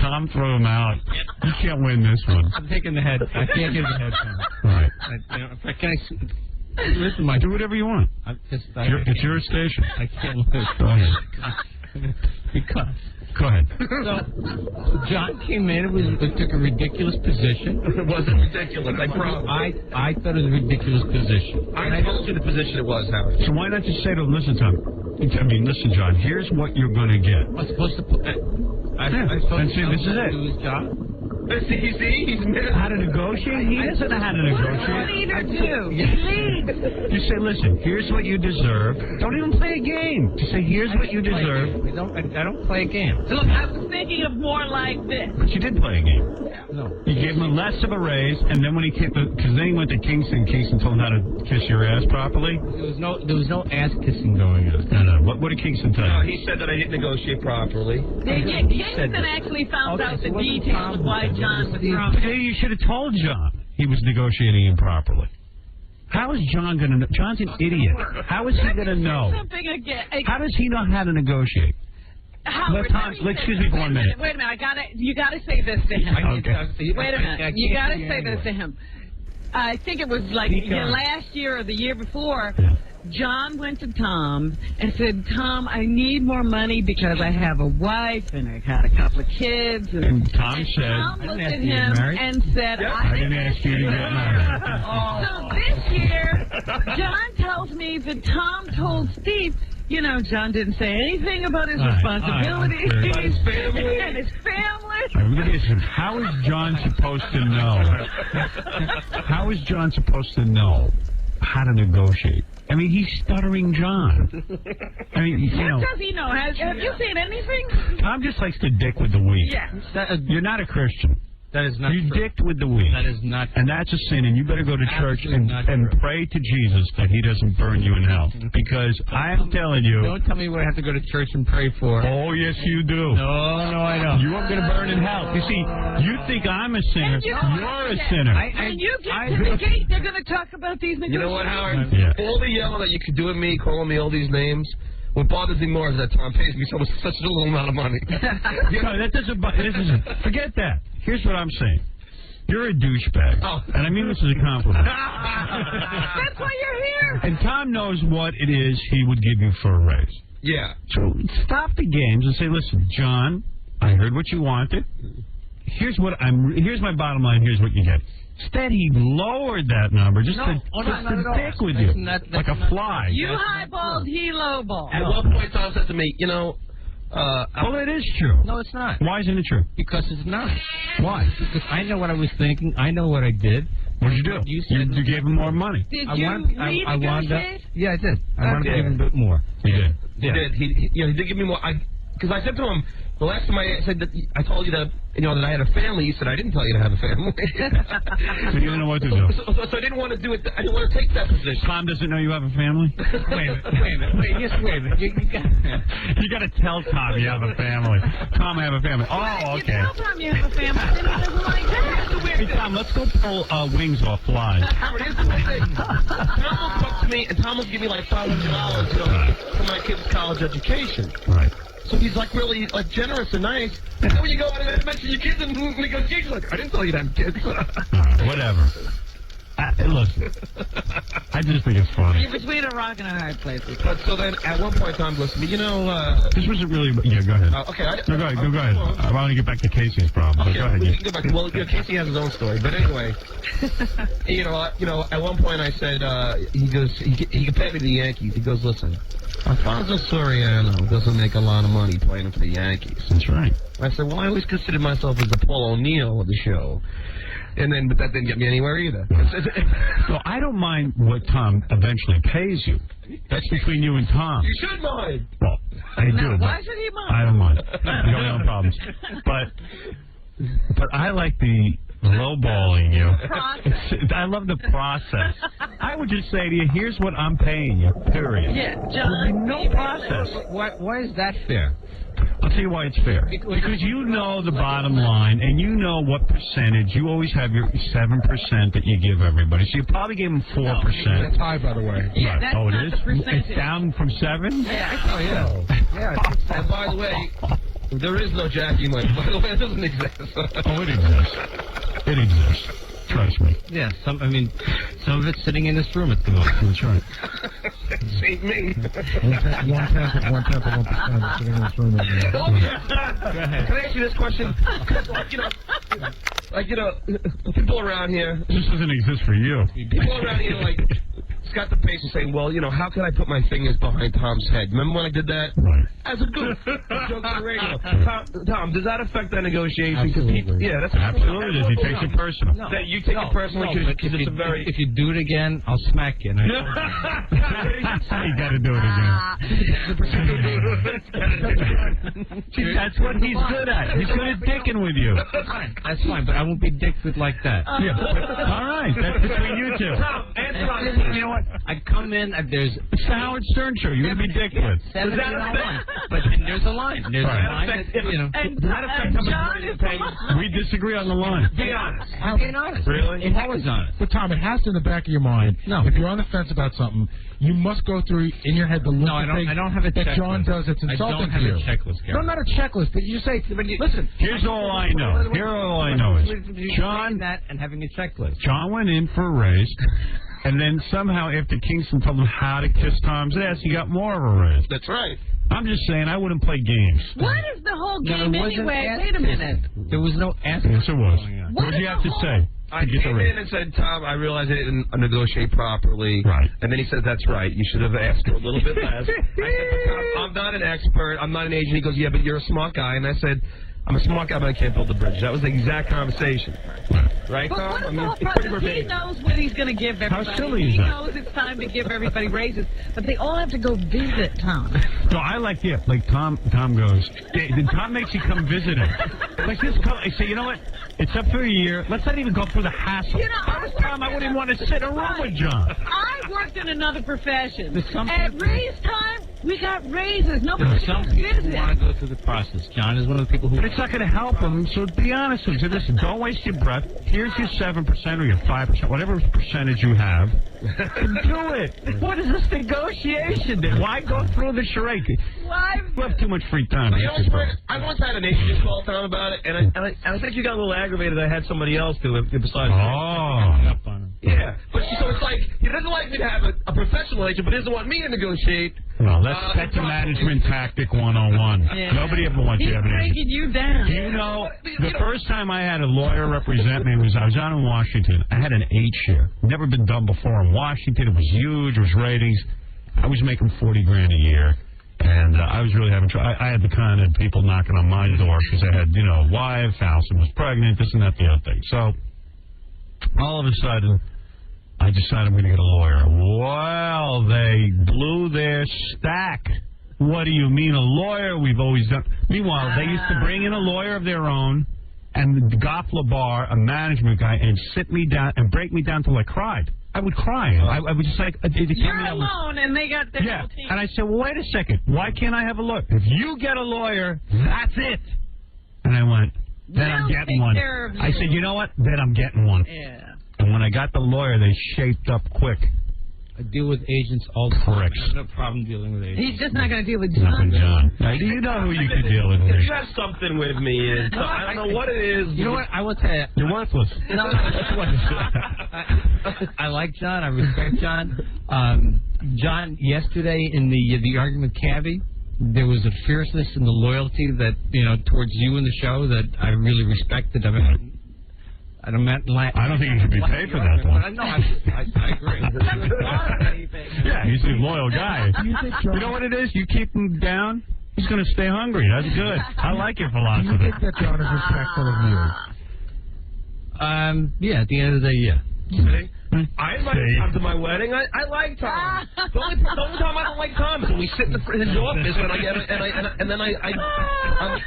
Tom threw him out. You can't win this one. I'm taking the head. I can't give the head. Right. Listen, Mike. Do whatever you want. It's your station. I can't lose. Go ahead. Because. Go ahead. So, John came in. It took a ridiculous position. It wasn't ridiculous. I promise. I thought it was a ridiculous position. I told you the position it was, Howard. So why not just say to him, listen, Tom. I mean, listen, John. Here's what you're going to get. I'm supposed to put. I'm supposed And see, this is it. do his job. He's how to negotiate? He doesn't know how to negotiate. You say, listen, here's what you deserve. Don't even play a game. Just say, here's what you deserve. I don't play a game. Look, I was thinking of more like this. But you did play a game. No. You gave him less of a raise, and then when he came, because then he went to Kingston told him how to kiss your ass properly. There was no ass kissing going on. No. What did Kingston tell you? He said that I didn't negotiate properly. Kingston actually found out the details of why John was wrong. You should have told John he was negotiating improperly. How is John going to know? John's an idiot. How is he going to know? How does he know how to negotiate? Howard, excuse me for 1 minute. Wait a minute. You got to say this to him. Okay. Wait a minute. You got to say this to him. I think it was like last year or the year before. John went to Tom and said, Tom, I need more money because I have a wife and I got a couple of kids. And Tom said, Tom looked at him and said, I didn't ask you to get married. So this year, John tells me that Tom told Steve, you know, John didn't say anything about his responsibilities About his family. and his family. How is John supposed to know? How is John supposed to know how to negotiate? I mean, he's stuttering John. I mean, you know. What does he know? Have you seen anything? Tom just likes to dick with the weak. Yeah. You're not a Christian. That is not You true. dicked with the weak. That is not true. And that's a sin, and you better go to church and pray to Jesus that he doesn't burn you in hell. Because I'm telling you. Don't tell me what I have to go to church and pray for. Oh, yes, you do. No, I don't. You are going to burn in hell. You see, you think I'm a sinner. You're a sinner. When you get to the gate, they're going to talk about these negotiations. You know what, Howard? Yeah. All the yelling that you could do at me, calling me all these names, what bothers me more is that Tom pays me such a little amount of money. That doesn't. Forget that. Here's what I'm saying. You're a douchebag. Oh. And I mean this as a compliment. That's why you're here. And Tom knows what it is he would give you for a raise. Yeah. So stop the games and say, listen, John, I heard what you wanted. Here's my bottom line. Here's what you get. Instead, he lowered that number just to dick with you. Like a fly. You highballed, he lowballed. At one point, Tom said to me, you know... well, it is true. No, it's not. Why isn't it true? Because it's not. Why? Because I know what I was thinking. I know what I did. What did you do? You gave him more money. Did you renegotiate? Yeah, I did. I wanted to give him a bit more. You did? He did. He did give me more. Because I said to him, the last time I said that I told you that I had a family, he said I didn't tell you to have a family. So you didn't know what to do. So I didn't want to do it. I didn't want to take that position. Tom doesn't know you have a family? Wait a minute. You got to tell Tom you have a family. Tom, I have a family. Oh, okay. You tell Tom you have a family, then he doesn't like that. Hey, Tom, let's go pull wings off flies. Howard, here's the thing. Tom will talk to me, and Tom will give me like $500 for my kid's college education. Right. So he's like really like generous and nice. And then when you go out and mention your kids and negotiations, like, I didn't tell you to have kids. Whatever. Listen, I just think it's funny. You're between a rock and a hard place. But so then at one point, Tom goes to me, this wasn't really... Yeah, go ahead. Okay. No, go ahead. I want to get back to Casey's problem. Okay, go ahead. we can go back. Well, Casey has his own story. But anyway, at one point I said, he compared me to the Yankees. He goes, listen, Alfonso Soriano doesn't make a lot of money playing for the Yankees. That's right. I said, well, I always considered myself as the Paul O'Neill of the show. But that didn't get me anywhere either. So I don't mind what Tom eventually pays you. That's between you and Tom. You should mind. Well, I do. Why should he mind? I don't mind. We don't have problems. But I like the lowballing you. Process. I love the process. I would just say to you, here's what I'm paying you, period. Yeah, John. No process. Why is that fair? I'll tell you why it's fair. Because you know the bottom line, and you know what percentage. You always have your 7% that you give everybody. So you probably gave them 4%. That's high, by the way. Yeah, that's oh, it not is? the percentage. It's down from 7? Yeah. Oh, yeah. Yeah. And by the way, there is no Jackie money. By the way, it doesn't exist. Oh, it exists. It exists. Trust me. Yeah, some of it's sitting in this room at the moment. That's right. See me. 1/10 of 1% sitting in this room. Oh, yeah. Go ahead. Can I ask you this question? People around here. This doesn't exist for you. People around here, got the patient saying, well, how can I put my fingers behind Tom's head? Remember when I did that? Right. As a good joke on the radio. Tom, does that affect that negotiation? Absolutely. Yeah, that's absolutely. He takes it personal. No. That you take it personally because it's a very... If you do it again, I'll smack you. You got to do it again. See, that's what he's good at. He's good at dicking with you. That's fine, but I won't be dicked with like that. Yeah. All right, that's between you two. Tom, answer on this. You know what? I come in, there's... It's the Howard Stern show. You're going to be dicked with. Does that affect... But then there's a line. There's a line that, And does that affect how much you're paying? We disagree on the line. Be honest. I'm being honest. Really? It was honest. But, Tom, it has to in the back of your mind. No. If you're on the fence about something, you must go through in your head the list of things I don't have a that checklist. John does that's insulting to you. I don't have a checklist, Gary. No, not a checklist, but you say, listen. Here's all I know. Here all I know is John... that and having a checklist. John went in for a raise, and then somehow after Kingston told him how to kiss Tom's ass, he got more of a raise. That's right. I'm just saying, I wouldn't play games. What is the whole No, game there wasn't anyway? Wait a minute. There was no ask. Yes, it was. What What did you is have the to say? I to get the came raise? in and said, Tom, I realize I didn't negotiate properly. Right. And then he said, that's right. You should have asked for a little bit less. I said, Tom, I'm not an expert. I'm not an agent. He goes, yeah, but you're a smart guy. And I said, I'm a smart guy, but I can't build the bridge. That was the exact conversation. Right, But Tom? what is I the mean, whole it's pretty process? He verbatim. knows what he's going to give everybody. How silly is he that? knows it's time to give everybody raises, but they all have to go visit Tom. So I like Tom goes, Tom makes you come visit him. Like, just come, I say, you know what? It's up for a year. Let's not even go through the hassle. You know, I was Tom, I wouldn't even want to sit in a room with John. I worked in another profession. There's some At people- raise time, we got raises. Nobody There are could some go people who visit. want to go through the process. John is one of the people who... But it's not going to help him, so be honest with you. Listen, don't waste your breath. Here's your 7% or your 5%, whatever percentage you have. Do it. What is this negotiation? Why go through the charade? Why? You have too much free time. You know what's weird? I once had an agent just call Tom about it, and I think you got a little aggravated I had somebody else do it besides Oh. Yeah, but so it's like, he doesn't like me to have a professional agent, but he doesn't want me to negotiate. Well, that's a management tactic 101. Yeah. Nobody ever wants you He's to have an agent. breaking you down. You know, the first time I had a lawyer represent me I was out in Washington. I had an 8-share. Never been done before in Washington. It was huge. It was ratings. I was making $40,000 a year. And I was really having trouble. I had the kind of people knocking on my door because I had, wife, Allison was pregnant, this and that, the other thing. So, all of a sudden, I decided I'm going to get a lawyer. Well, they blew their stack. What do you mean, a lawyer? We've always done... Meanwhile, they used to bring in a lawyer of their own, and 𝗮𝗻, a management guy, and sit me down and break me down till I cried. I would cry. I would just like... You're alone, and they got their whole team. And I said, well, wait a second. Why can't I have a lawyer? If you get a lawyer, that's it. And I went, then I'm getting one. I said, you know what? Then I'm getting one. Yeah. And when I got the lawyer, they shaped up quick. I deal with agents all the time. Pricks. I have no problem dealing with agents. He's just not going to deal with Nothing, John. John. Now, do you know who you could deal with? If you have something with me, I don't know what it is. You know what? I will tell you. You're worthless. No, that's what I like John. I respect John. John, yesterday in the argument with Cabby, there was a fierceness and the loyalty that, towards you in the show that I really respected. I don't think you should be paid for that, though. No, I agree. Yeah, he's a loyal guy. You know what it is? You keep him down, he's going to stay hungry. That's good. I like your philosophy. Do you think that John is respectful of you? Yeah, at the end of the day, yeah. See? I invited Tom to my wedding. I like Tom. The only time I don't like Tom is when we sit in his office and then I'm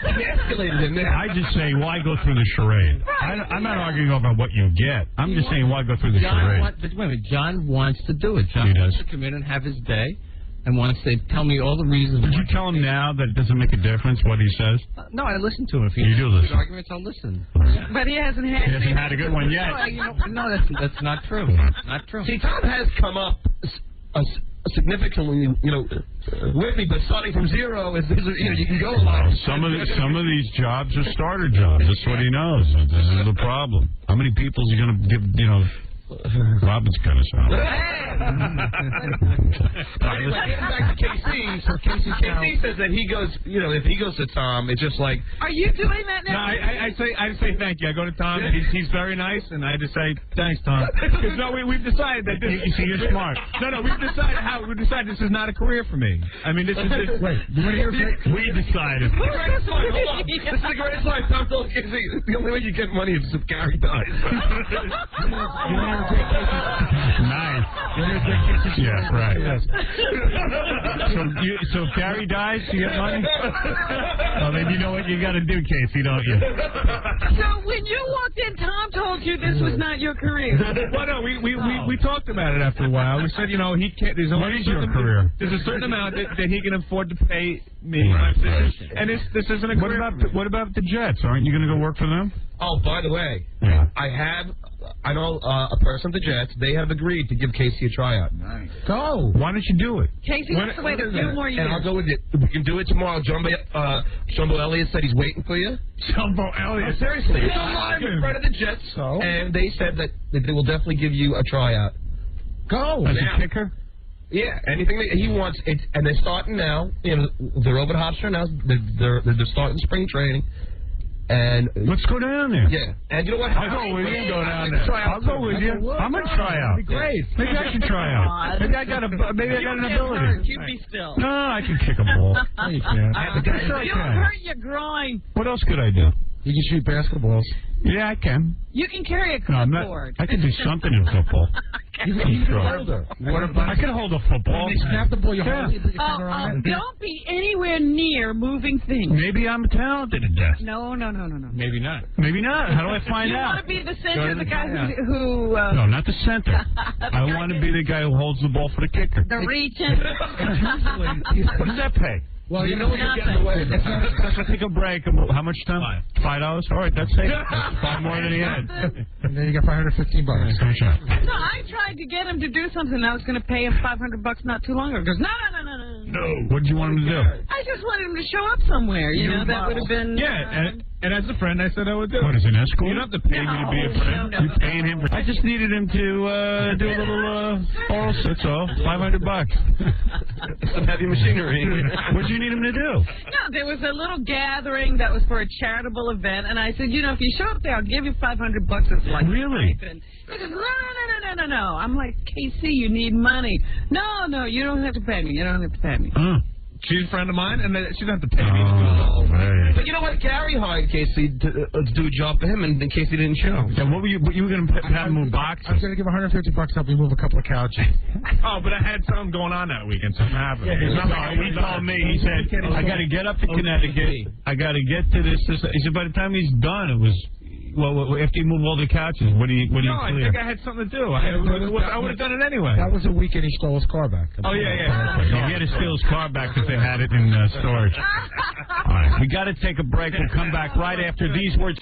emasculated in there. I just say, why go through the charade? I'm not arguing about what you get. I'm just saying, why go through the charade? But wait a minute, John wants to do it. John wants to come in and have his day. And wants to tell me all the reasons. Would you tell him now that it doesn't make a difference what he says? No, I listen to him. If he you do listen. Arguments, I'll listen. But he hasn't had a good one yet. No, that's not true. Not true. See, Tom has come up significantly, with me, but starting from zero is, you can go a lot. Some of these jobs are starter jobs. That's what he knows. This is the problem. How many people is he going to give? Robin's kind of sound. Anyway, getting back to KC. So KC says that he goes, if he goes to Tom, it's just like. Are you doing that now? No, I say thank you. I go to Tom, and he's very nice, and I just say thanks, Tom. Because we've decided that this. You see, you're smart. No, we've decided this is not a career for me. I mean, this is just. Wait, we decided. Hold on. This is the greatest line. Tom told KC, the only way you get money is if Gary dies. Nice. Yeah, right. So if Gary dies, you get money? Well, then you know what you got to do, Casey, don't you? So when you walked in, Tom told you this was not your career. Well, no, we talked about it after a while. We said, he can't. What is your career? There's a certain amount that he can afford to pay me. Right. And this isn't a career. What about the Jets? Aren't you going to go work for them? Oh, by the way, I know a person at the Jets. They have agreed to give Casey a tryout. Nice. Go. Why don't you do it? Casey wants to wait a few more years. And I'll go with it. We can do it tomorrow. Jumbo Elliott said he's waiting for you. Jumbo Elliott? Seriously. He's a friend of the Jets. So? And they said that they will definitely give you a tryout. Go. As a kicker? Yeah, anything that he wants. And they're starting now. They're over to Hofstra now. They're starting spring training. And let's go down there. Yeah, and you know what? I'll go with you. Go down there. I'll go with you. I'm gonna try out. That'd be great. Maybe I can try out. Maybe I got an ability. You be still. No, I can kick a ball. No, you can't. You'll hurt your groin. What else could I do? You can shoot basketballs. Yeah, I can. You can carry a clipboard. I can do something in football. You can hold it. I can hold a football. When they snap the ball, you hold it. Don't be anywhere near moving things. Maybe I'm talented at that. No. Maybe not. Maybe not. How do I find out? You want to be the center, the guy who no, not the center. I want to be the guy who holds the ball for the kicker. The reaching. What does that pay? Well, you know you're getting away. Let's take a break. How much time? $5. All right, that's safe. $5 more than he had. And then you got $515. No, I tried to get him to do something. I was going to pay him $500 not too long ago. He goes, no. What did you want him to do? I just wanted him to show up somewhere. That would have been. Yeah, and as a friend, I said I would do it. What is an escort? You don't have to pay me to be a friend. You paying him? I just needed him to do a little oral. That's all. $500. Some heavy machinery. What did you need him to do? No, there was a little gathering that was for a charitable event, and I said, if you show up there, I'll give you $500. It's like really? He says, no. I'm like, KC, you need money. No, you don't have to pay me. You don't have to pay me. She's a friend of mine, and she doesn't have to pay me. But you know what? Gary hired Casey to do a job for him, and then Casey didn't show. Yeah, what were you were going to have him move boxes? I was going to give $150 to help me move a couple of couches. Oh, but I had something going on that weekend. Something happened. He told me, he said, I got to get up to Connecticut. I got to get to this. He said, by the time he's done, it was... Well, after you move all the couches, what do you clear? I think I had something to do. I would have done it anyway. That was a weekend he stole his car back. Oh, yeah. He had to steal his car back because they had it in storage. All right, we got to take a break. We'll come back right after these words.